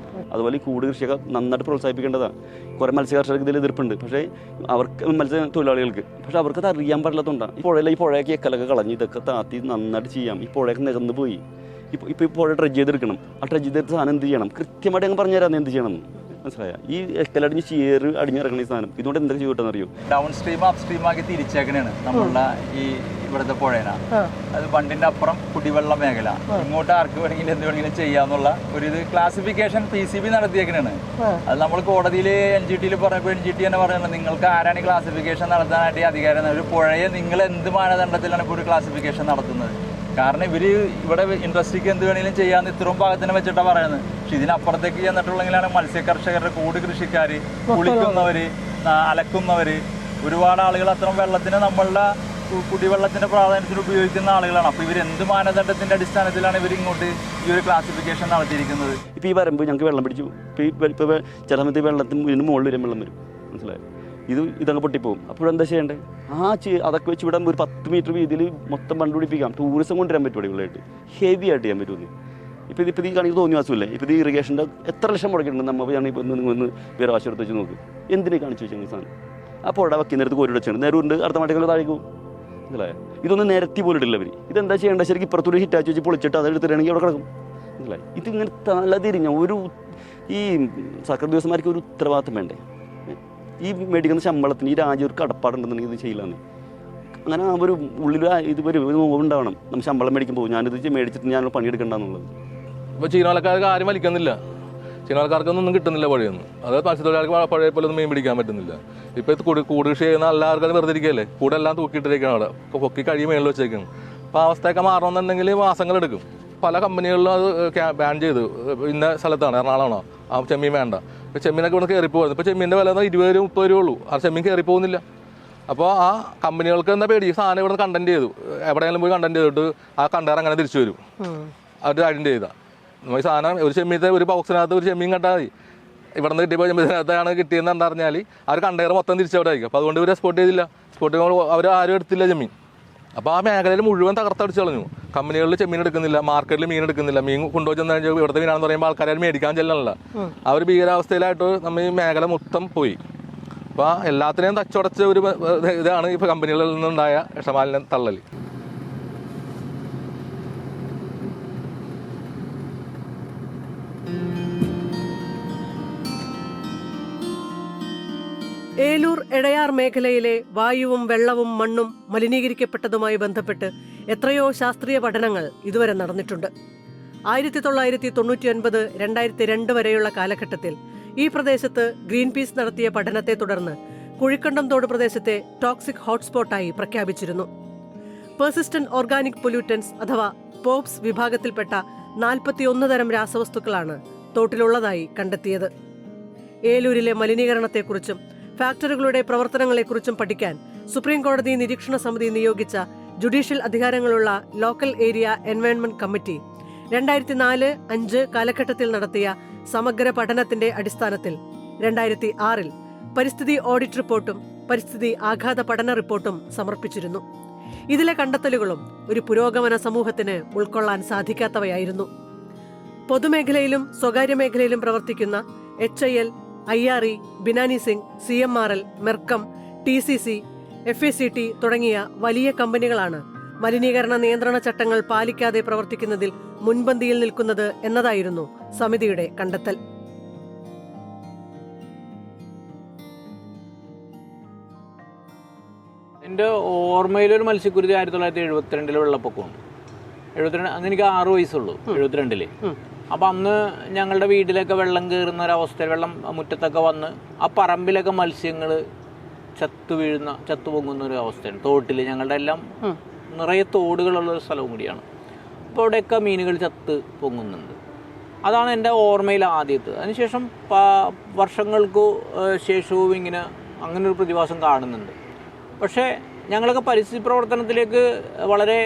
അതുപോലെ ഈ കൂട് കൃഷിയൊക്കെ നന്നായിട്ട് പ്രോത്സാഹിപ്പിക്കേണ്ടതാണ്. കുറേ മത്സ്യ കർഷകർക്ക് ഇതിൽ എതിർപ്പുണ്ട്, പക്ഷേ അവർക്ക് മത്സ്യ തൊഴിലാളികൾക്ക് പക്ഷേ അവർക്കത് അറിയാൻ പാടില്ലാത്തതുകൊണ്ടാണ്. ഈ പുഴയൊക്കെ എക്കലൊക്കെ കളഞ്ഞ് ഇതൊക്കെ താത്തി നന്നായിട്ട് ചെയ്യാം. ഈ പുഴയൊക്കെ നികന്നു പോയി. ഇപ്പോൾ ഈ പുഴ ഡ്രഡ്ജ് ചെയ്തെടുക്കണം. ആ ഡ്രഡ്ജ് ചെയ്തെടുത്ത സാധനം എന്ത് ചെയ്യണം കൃത്യമായിട്ട് ഞങ്ങൾ പറഞ്ഞുതരാം എന്ത് ചെയ്യണം. മനസ്സിലായ ഈ എക്കലടിഞ്ഞ് ചേറ് അടിഞ്ഞിറങ്ങുന്ന ഈ സാധനം ഇതുകൊണ്ട് എന്തൊക്കെ ചെയ്യട്ടെന്ന് അറിയോ? ഡൗൺ സ്ട്രീം അപ്പ് സ്ട്രീം ആക്കി തിരിച്ചേക്കണാണ് നമ്മളുടെ ഈ ഇവിടുത്തെ പുഴേന. അത് ബണ്ടിന്റെ അപ്പുറം കുടിവെള്ള മേഖല, ഇങ്ങോട്ട് ആർക്ക് വേണമെങ്കിലും എന്ത് വേണമെങ്കിലും ചെയ്യാന്നുള്ള ഒരു ഇത് ക്ലാസിഫിക്കേഷൻ PCB നടത്തിയേക്കണാണ്. അത് നമ്മൾ കോടതിയിൽ NGT പറഞ്ഞപ്പോൾ NGT തന്നെ പറയുന്നത് നിങ്ങൾക്ക് ആരാണ് ഈ ക്ലാസിഫിക്കേഷൻ നടത്താനായിട്ട് അധികാരം? ഒരു പുഴയെ നിങ്ങൾ എന്ത് മാനദണ്ഡത്തിലാണ് ഇപ്പോൾ ഒരു ക്ലാസിഫിക്കേഷൻ നടത്തുന്നത്? കാരണം ഇവിടെ ഇൻഡസ്ട്രിക്ക് എന്ത് വേണമെങ്കിലും ചെയ്യാന്ന് ഇത്രയും ഭാഗത്തിനെ വെച്ചിട്ടാണ് പറയുന്നത്. പക്ഷെ ഇതിനപ്പുറത്തേക്ക് ചെന്നിട്ടുള്ളെങ്കിലാണ് മത്സ്യ കർഷകരുടെ, കൂട് കൃഷിക്കാർ, കുളിക്കുന്നവര്, അലക്കുന്നവര്, ഒരുപാട് ആളുകൾ അത്തരം വെള്ളത്തിന് നമ്മളുടെ കുടിവെള്ളത്തിന്റെ പ്രാധാന്യത്തിൽ ഉപയോഗിക്കുന്ന ആളുകളാണ്. അപ്പോൾ ഇവരെന്ത് മാനദണ്ഡത്തിന്റെ അടിസ്ഥാനത്തിലാണ് ഇവർ ഇങ്ങോട്ട് ഈ ഒരു ക്ലാസിഫിക്കേഷൻ നടത്തിയിരിക്കുന്നത്? ഇപ്പോൾ ഈ വരുമ്പോൾ ഞങ്ങൾക്ക് വെള്ളം പിടിച്ചു. ഇപ്പോൾ ചില സമയത്ത് വെള്ളത്തിന് ഇതിന് മുകളിൽ വരും വെള്ളം വരും. മനസ്സിലായി? ഇതങ്ങ് പൊട്ടിപ്പോകും. അപ്പോഴെന്താ ചെയ്യേണ്ടത്? അതൊക്കെ വെച്ച് ഇവിടെ ഒരു 10 മീറ്റർ വീതിയിൽ മൊത്തം കണ്ടുപിടിപ്പിക്കാം. ടൂറിസം കൊണ്ടുവരാൻ പറ്റും അടിപൊളിയായിട്ട്, ഹെവി ആയിട്ട് ചെയ്യാൻ പറ്റുമെന്ന്. ഇപ്പോൾ ഈ കാണിക്ക് തോന്നിയാസമില്ലേ? ഇപ്പോൾ ഇത് ഇറിഗേഷൻ്റെ എത്ര ലക്ഷം മുടക്കിയിട്ടുണ്ട് നമ്മൾ. ഞാൻ ഇപ്പോൾ നിങ്ങൾ വേറാശെടുത്ത് വെച്ച് നോക്ക്, എന്തിനെ കാണിച്ചു വെച്ചാൽ സാധനം. അപ്പോൾ അവിടെ വയ്ക്കുന്നേരത്ത് കോരി വെച്ചാണ് നേരുണ്ട്, അടുത്ത മാട്ടികൾ താഴേക്കും. മനസ്സിലായോ? ഇതൊന്നും നിരത്തി പോലിട്ടില്ല അവർ. ഇതെന്താ ചെയ്യേണ്ടത്? ശരിക്കും ഇപ്പുറത്തൊരു ഹിറ്റാച്ച് വെച്ച് പൊളിച്ചിട്ട് അതെടുത്തിട്ടാണെങ്കിൽ അവിടെ കിടക്കും. മനസ്സിലായി? ഇതിങ്ങനെ തലതിരിഞ്ഞ ഈ സർക്കാർ ഉദ്യോഗസ്ഥന്മാർക്ക് ഒരു ഉത്തരവാദിത്തം വേണ്ടേ? ഈ മേടിക്കുന്ന ശമ്പളത്തിന് ഈ രാജ്യം ഒരു കടപ്പാടുണ്ടെന്നുണ്ടെങ്കിൽ ഇത് ചെയ്യില്ലാന്ന്. അങ്ങനെ ഒരു ഉള്ളിൽ ഒരു നോവുണ്ടാവണം. നമ്മൾ ശമ്പളം മേടിക്കുമ്പോൾ ഞാനിത് മേടിച്ചിട്ട് ഞാൻ പണിയെടുക്കണ്ടെന്നുള്ളത്. ഇപ്പോൾ ചീനാൾക്കാർക്ക് ആരും വലിക്കുന്നില്ല. ചീനാൾക്കാർക്കൊന്നും കിട്ടുന്നില്ല പുഴയൊന്നും. അത് മത്സ്യത്തൊഴിലാളികൾക്ക് പുഴയെ പോലെ ഒന്നും മീൻ പിടിക്കാൻ പറ്റുന്നില്ല. ഇപ്പോൾ ഇത് കൂട് കൃഷി ചെയ്യുന്ന എല്ലാവർക്കും അത് വെറുതെ ഇരിക്കുകയല്ലേ. കൂടെല്ലാം തൂക്കിയിട്ടിരിക്കുകയാണ്, അവിടെ പൊക്കി കഴിയും മേളിൽ വെച്ചേക്കാണ്. അപ്പോൾ അവസ്ഥയൊക്കെ മാറണമെന്നുണ്ടെങ്കിൽ മാസങ്ങളെടുക്കും. പല കമ്പനികളിലും അത് ബാൻ ചെയ്തു. ഇന്ന സ്ഥലത്താണ്, എറണാകുളമാണോ, ആ ചെമ്മീൻ വേണ്ട. ഇപ്പോൾ ചെമ്മീനൊക്കെ ഇവിടെ കയറിപ്പോകുന്നത്. ഇപ്പോൾ ചെമ്മീൻ്റെ വില 20-30 രൂപ ഉള്ളൂ. ആ ചെമ്മീൻ കയറിപ്പോകുന്നില്ല. അപ്പോൾ ആ കമ്പനികൾക്ക് എന്താ പേടി? സാധനം ഇവിടെ കണ്ടന്റ് ചെയ്തു, എവിടെയെങ്കിലും പോയി കണ്ടന്റ് ചെയ്തിട്ട് ആ കണ്ടെയ്നർ അങ്ങനെ തിരിച്ചു വരും. അവർ ഐഡൻറ്റി ചെയ്താൽ നമ്മൾ ഈ സാധനം ഒരു ചെമ്മീനത്തെ ഒരു ബോക്സിനകത്ത് ഒരു ചെമ്മീൻ കണ്ടാൽ മതി. ഇവിടെ നിന്ന് കിട്ടിയപ്പോൾ ചെമ്മീനകത്താണ് കിട്ടിയെന്ന് പറഞ്ഞാൽ ആ ഒരു കണ്ടെയ്നർ മൊത്തം തിരിച്ചവിടെ ആയിരിക്കും. അപ്പോൾ അതുകൊണ്ട് ഇവർ എക്സ്പോർട്ട് ചെയ്തില്ല. എക്സ്പോർട്ട് ചെയ്യുമ്പോൾ അവർ ആരും എടുത്തില്ല ചെമ്മീൻ. അപ്പോൾ ആ മേഖലയിൽ മുഴുവൻ തകർത്തടിച്ച് കളഞ്ഞു. കമ്പനികളിൽ ചെമ്മീൻ എടുക്കുന്നില്ല, മാർക്കറ്റിൽ മീൻ എടുക്കുന്നില്ല. മീൻ കൊണ്ടുവച്ചെന്ന് കഴിഞ്ഞാൽ ഇവിടുത്തെ മീനാണെന്ന് പറയുമ്പോൾ ആൾക്കാർ മേടിക്കാൻ ചെല്ലണല്ല. ആ ഒരു ഭീകരാവസ്ഥയിലായിട്ട് നമ്മൾ ഈ മേഖല മൊത്തം പോയി. അപ്പോൾ എല്ലാത്തിനെയും തച്ചുടച്ച ഒരു ഇതാണ് ഇപ്പോൾ കമ്പനികളിൽ നിന്നുണ്ടായ വിഷമാലിന്യം തള്ളൽ. ഏലൂർ എടയാർ മേഖലയിലെ വായുവും വെള്ളവും മണ്ണും മലിനീകരിക്കപ്പെട്ടതുമായി ബന്ധപ്പെട്ട് എത്രയോ ശാസ്ത്രീയ പഠനങ്ങൾ ഇതുവരെ നടന്നിട്ടുണ്ട്. 1999-2002 വരെയുള്ള കാലഘട്ടത്തിൽ ഈ പ്രദേശത്ത് ഗ്രീൻപീസ് നടത്തിയ പഠനത്തെ തുടർന്ന് കുഴിക്കണ്ടം തോട് പ്രദേശത്തെ ടോക്സിക് ഹോട്ട്സ്പോട്ടായി പ്രഖ്യാപിച്ചിരുന്നു. പെർസിസ്റ്റന്റ് ഓർഗാനിക് പൊല്യൂട്ടൻസ് അഥവാ പോപ്സ് വിഭാഗത്തിൽപ്പെട്ട 41 തരം രാസവസ്തുക്കളാണ് തോട്ടിലുള്ളതായി കണ്ടെത്തിയത്. ഏലൂരിലെ മലിനീകരണത്തെക്കുറിച്ചും ഫാക്ടറികളുടെ പ്രവർത്തനങ്ങളെക്കുറിച്ചും പഠിക്കാൻ സുപ്രീം കോടതി നിരീക്ഷണ സമിതി നിയോഗിച്ച ജുഡീഷ്യൽ അധികാരങ്ങളുള്ള ലോക്കൽ ഏരിയ എൻവയോൺമെന്റ് കമ്മിറ്റി 2004-05 കാലഘട്ടത്തിൽ നടത്തിയ സമഗ്ര പഠനത്തിന്റെ അടിസ്ഥാനത്തിൽ 2006 പരിസ്ഥിതി ഓഡിറ്റ് റിപ്പോർട്ടും പരിസ്ഥിതി ആഘാത പഠന റിപ്പോർട്ടും സമർപ്പിച്ചിരുന്നു. ഇതിലെ കണ്ടെത്തലുകളും ഒരു പുരോഗമന സമൂഹത്തിന് ഉൾക്കൊള്ളാൻ സാധിക്കാത്തവയായിരുന്നു. പൊതുമേഖലയിലും സ്വകാര്യ മേഖലയിലും പ്രവർത്തിക്കുന്ന HIL, IRE, Binani Singh, CMRL, മെർക്കം, TCC, FACT തുടങ്ങിയ വലിയ കമ്പനികളാണ് മലിനീകരണ നിയന്ത്രണ ചട്ടങ്ങൾ പാലിക്കാതെ പ്രവർത്തിക്കുന്നതിൽ മുൻപന്തിയിൽ നിൽക്കുന്നത് എന്നതായിരുന്നു സമിതിയുടെ കണ്ടെത്തൽ. എൻ്റെ ഓർമ്മയിലൊരു മത്സ്യക്കുരുതി 1972 വെള്ളപ്പൊക്കമാണ്. 72, അന്ന് എനിക്ക് 6 വയസ്സുള്ളൂ. 72 അപ്പം അന്ന് ഞങ്ങളുടെ വീട്ടിലൊക്കെ വെള്ളം കയറുന്ന ഒരവസ്ഥയിൽ വെള്ളം മുറ്റത്തൊക്കെ വന്ന് ആ പറമ്പിലൊക്കെ മത്സ്യങ്ങൾ ചത്തു പൊങ്ങുന്ന ഒരു അവസ്ഥയാണ്. തോട്ടിൽ ഞങ്ങളുടെ എല്ലാം നിറയെ തോടുകളുള്ളൊരു സ്ഥലവും കൂടിയാണ്. അപ്പോൾ അവിടെയൊക്കെ മീനുകൾ ചത്ത് പൊങ്ങുന്നുണ്ട്. അതാണ് എൻ്റെ ഓർമ്മയിൽ ആദ്യത്തെ. അതിനുശേഷം വർഷങ്ങൾക്ക് ശേഷവും ഇങ്ങനെ അങ്ങനൊരു പ്രതിഭാസം കാണുന്നുണ്ട്. പക്ഷേ ഞങ്ങളൊക്കെ പരിസ്ഥിതി പ്രവർത്തനത്തിലേക്ക് വളരെ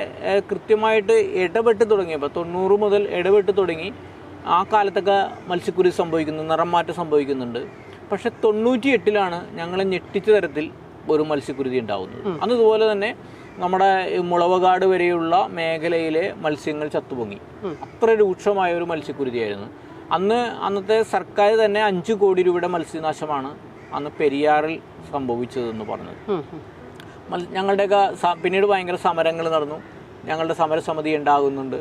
കൃത്യമായിട്ട് ഇടപെട്ട് തുടങ്ങിയപ്പോൾ 90 മുതൽ ഇടപെട്ട് തുടങ്ങി. ആ കാലത്തൊക്കെ മത്സ്യക്കുരുതി സംഭവിക്കുന്നു, നിറം മാറ്റം സംഭവിക്കുന്നുണ്ട്. പക്ഷെ 98 ഞങ്ങളെ ഞെട്ടിച്ച തരത്തിൽ ഒരു മത്സ്യക്കുരുതി ഉണ്ടാകുന്നത്. അന്ന് ഇതുപോലെ തന്നെ നമ്മുടെ മുളവകാട് വരെയുള്ള മേഖലയിലെ മത്സ്യങ്ങൾ ചത്തുപൊങ്ങി. അത്ര രൂക്ഷമായ ഒരു മത്സ്യക്കുരുതിയായിരുന്നു. അന്നത്തെ സർക്കാർ തന്നെ 5 കോടി രൂപയുടെ മത്സ്യനാശമാണ് അന്ന് പെരിയാറിൽ സംഭവിച്ചതെന്ന് പറഞ്ഞത്. ഞങ്ങളുടെയൊക്കെ പിന്നീട് ഭയങ്കര സമരങ്ങൾ നടന്നു. ഞങ്ങളുടെ സമരസമിതി ഉണ്ടാകുന്നുണ്ട്.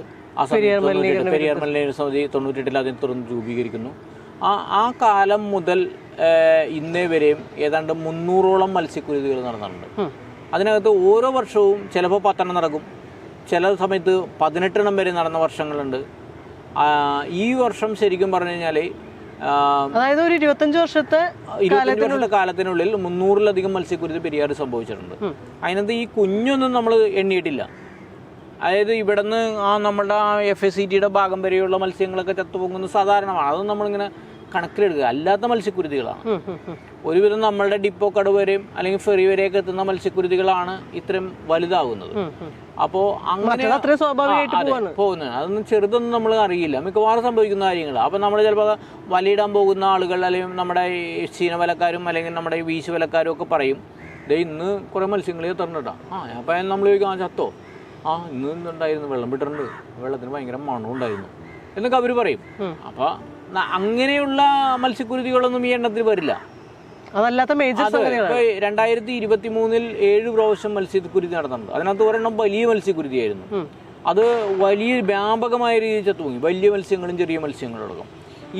പെരിയാർ മലിനീകരണ സമിതി 98 അതിനെ തുടർന്ന് രൂപീകരിക്കുന്നു. ആ കാലം മുതൽ ഇന്നേ വരെയും ഏതാണ്ട് 300ഓളം മത്സ്യക്കുരുതികൾ നടന്നിട്ടുണ്ട്. അതിനകത്ത് ഓരോ വർഷവും ചിലപ്പോൾ 10 നടക്കും, ചില സമയത്ത് 18 വരെ നടന്ന വർഷങ്ങളുണ്ട്. ഈ വർഷം ശരിക്കും പറഞ്ഞു കഴിഞ്ഞാൽ അതായത് ഒരു 25 വർഷത്തെ കാലത്തിനുള്ളിൽ 300-ലധികം മത്സ്യക്കുരുതി പെരിയാറ് സംഭവിച്ചിട്ടുണ്ട്. അതിനകത്ത് ഈ കുഞ്ഞൊന്നും നമ്മൾ എണ്ണിയിട്ടില്ല. അതായത് ഇവിടുന്ന് നമ്മുടെ FSCTയുടെ ഭാഗം വരെയുള്ള മത്സ്യങ്ങളൊക്കെ ചത്തുപൊങ്ങുന്നത് സാധാരണമാണ്. അതൊന്നും നമ്മളിങ്ങനെ കണക്കിലെടുക്കുക. അല്ലാത്ത മത്സ്യക്കുരുതികളാണ്. ഒരുവിധം നമ്മളുടെ ഡിപ്പോ കട വരെയും അല്ലെങ്കിൽ ഫെറി വരെയൊക്കെ എത്തുന്ന മത്സ്യക്കുരുതികളാണ് ഇത്രയും വലുതാകുന്നത്. അപ്പോൾ അങ്ങനെ പോകുന്നത് അതൊന്നും ചെറുതൊന്നും നമ്മൾ അറിയില്ല. മിക്കവാറും സംഭവിക്കുന്ന കാര്യങ്ങൾ. അപ്പം നമ്മൾ ചിലപ്പോൾ വലയിടാൻ പോകുന്ന ആളുകൾ അല്ലെങ്കിൽ നമ്മുടെ ചീനവലക്കാരും അല്ലെങ്കിൽ നമ്മുടെ വീശുവലക്കാരും ഒക്കെ പറയും, ഇന്ന് കുറേ മത്സ്യങ്ങൾ തന്നിട്ടാ. അപ്പം നമ്മൾ ചോദിക്കാം, ചത്തോ? ഇന്ന് ഉണ്ടായിരുന്നു, വെള്ളം വിട്ടിട്ടുണ്ട്, വെള്ളത്തിന് ഭയങ്കര മണം ഉണ്ടായിരുന്നു എന്നൊക്കെ അവർ പറയും. അപ്പോൾ അങ്ങനെയുള്ള മത്സ്യക്കുരുതികളൊന്നും ഈ എണ്ണത്തിൽ വരില്ല. അതല്ലാത്ത മേജർ 2023 7 പ്രാവശ്യം മത്സ്യക്കുരുതി നടന്നിട്ടുണ്ട്. അതിനകത്ത് ഒരെണ്ണം വലിയ മത്സ്യക്കുരുതിയായിരുന്നു. അത് വലിയ വ്യാപകമായ രീതിയിൽ ചത്തുപോയി, വലിയ മത്സ്യങ്ങളും ചെറിയ മത്സ്യങ്ങളും അടക്കം.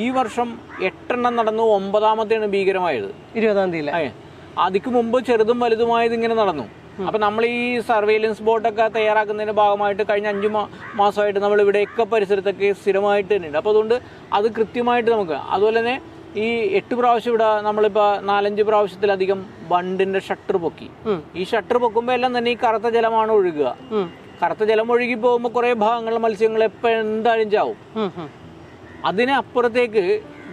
ഈ വർഷം 8 നടന്നു, 9ാമത്തെയാണ് ഭീകരമായത്. 20-ാം തീയതി. അതിക്ക് മുമ്പ് ചെറുതും വലുതുമായത് ഇങ്ങനെ നടന്നു. അപ്പം നമ്മൾ ഈ സർവൈലൻസ് ബോട്ടൊക്കെ തയ്യാറാക്കുന്നതിൻ്റെ ഭാഗമായിട്ട് കഴിഞ്ഞ 5 മാസമായിട്ട് നമ്മൾ ഇവിടെയൊക്കെ പരിസരത്തൊക്കെ സ്ഥിരമായിട്ട് തന്നെയുണ്ട്. അപ്പോൾ അതുകൊണ്ട് അത് കൃത്യമായിട്ട് നമുക്ക്, അതുപോലെ തന്നെ ഈ 8 പ്രാവശ്യം ഇവിടെ നമ്മളിപ്പോൾ 4-5 പ്രാവശ്യത്തിലധികം ബണ്ടിന്റെ ഷട്ടർ പൊക്കി. ഈ ഷട്ടർ പൊക്കുമ്പോൾ എല്ലാം തന്നെ ഈ കറുത്ത ജലമാണ് ഒഴുകുക. കറുത്ത ജലം ഒഴുകി പോകുമ്പോൾ കുറേ ഭാഗങ്ങളിലെ മത്സ്യങ്ങൾ എപ്പോൾ എന്തായാലും ചാവും. അതിനപ്പുറത്തേക്ക്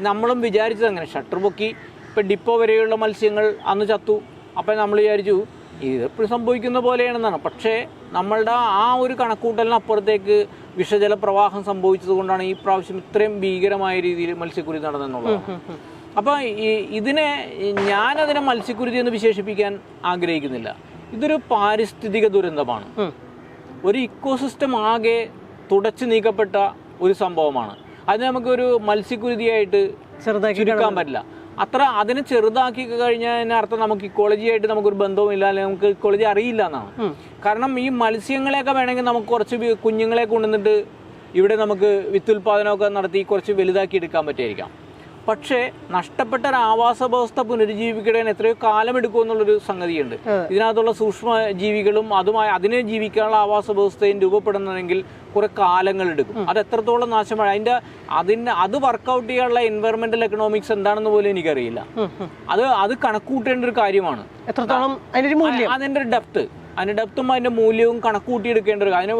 നമ്മളും വിചാരിച്ചത് അങ്ങനെ, ഷട്ടർ പൊക്കി ഇപ്പം ഡിപ്പോ വരെയുള്ള മത്സ്യങ്ങൾ അന്ന് ചത്തു. അപ്പം നമ്മൾ വിചാരിച്ചു ഇതെപ്പോഴും സംഭവിക്കുന്ന പോലെയാണെന്നാണ്. പക്ഷേ നമ്മളുടെ ആ ഒരു കണക്കൂട്ടലിനപ്പുറത്തേക്ക് വിഷജല പ്രവാഹം സംഭവിച്ചത് കൊണ്ടാണ് ഈ പ്രാവശ്യം ഇത്രയും ഭീകരമായ രീതിയിൽ മത്സ്യക്കുരുതി നടന്നെന്നുള്ളത്. അപ്പോൾ ഞാനതിനെ മത്സ്യക്കുരുതി എന്ന് വിശേഷിപ്പിക്കാൻ ആഗ്രഹിക്കുന്നില്ല. ഇതൊരു പാരിസ്ഥിതിക ദുരന്തമാണ്. ഒരു ഇക്കോസിസ്റ്റം ആകെ തുടച്ചു നീക്കപ്പെട്ട ഒരു സംഭവമാണ്. അത് നമുക്കൊരു മത്സ്യക്കുരുതിയായിട്ട് ചുരുക്കാൻ പറ്റില്ല. അതിനെ ചെറുതാക്കി കഴിഞ്ഞാൽ അർത്ഥം നമുക്ക് ഇക്കോളജിയായിട്ട് നമുക്കൊരു ബന്ധവുമില്ല, അല്ലെങ്കിൽ നമുക്ക് ഇക്കോളജി അറിയില്ല എന്നാണ്. കാരണം ഈ മത്സ്യങ്ങളെയൊക്കെ വേണമെങ്കിൽ നമുക്ക് കുറച്ച് കുഞ്ഞുങ്ങളെ കൊണ്ടുവന്നിട്ട് ഇവിടെ നമുക്ക് വിത്തുൽപാദനമൊക്കെ നടത്തി കുറച്ച് വലുതാക്കി എടുക്കാൻ പറ്റുമായിരിക്കാം. പക്ഷേ നഷ്ടപ്പെട്ട ഒരു ആവാസ വ്യവസ്ഥ പുനരുജ്ജീവിക്കാൻ എത്രയോ കാലമെടുക്കുമെന്നുള്ളൊരു സംഗതിയുണ്ട്. ഇതിനകത്തുള്ള സൂക്ഷ്മ ജീവികളും അതിനെ ജീവിക്കാനുള്ള ആവാസ വ്യവസ്ഥയും രൂപപ്പെടുന്നതെങ്കിൽ കുറെ കാലങ്ങൾ എടുക്കും. അത് എത്രത്തോളം നാശമാണ് അത് വർക്കൗട്ട് ചെയ്യാനുള്ള എൻവയറമെന്റൽ എക്കണോമിക്സ് എന്താണെന്ന് പോലും എനിക്കറിയില്ല. അത് കണക്കൂട്ടേണ്ട ഒരു കാര്യമാണ്. എത്രത്തോളം അതിന്റെ ഡെപ്തും അതിന്റെ മൂല്യവും കണക്കൂട്ടിയെടുക്കേണ്ട ഒരു, അതിന്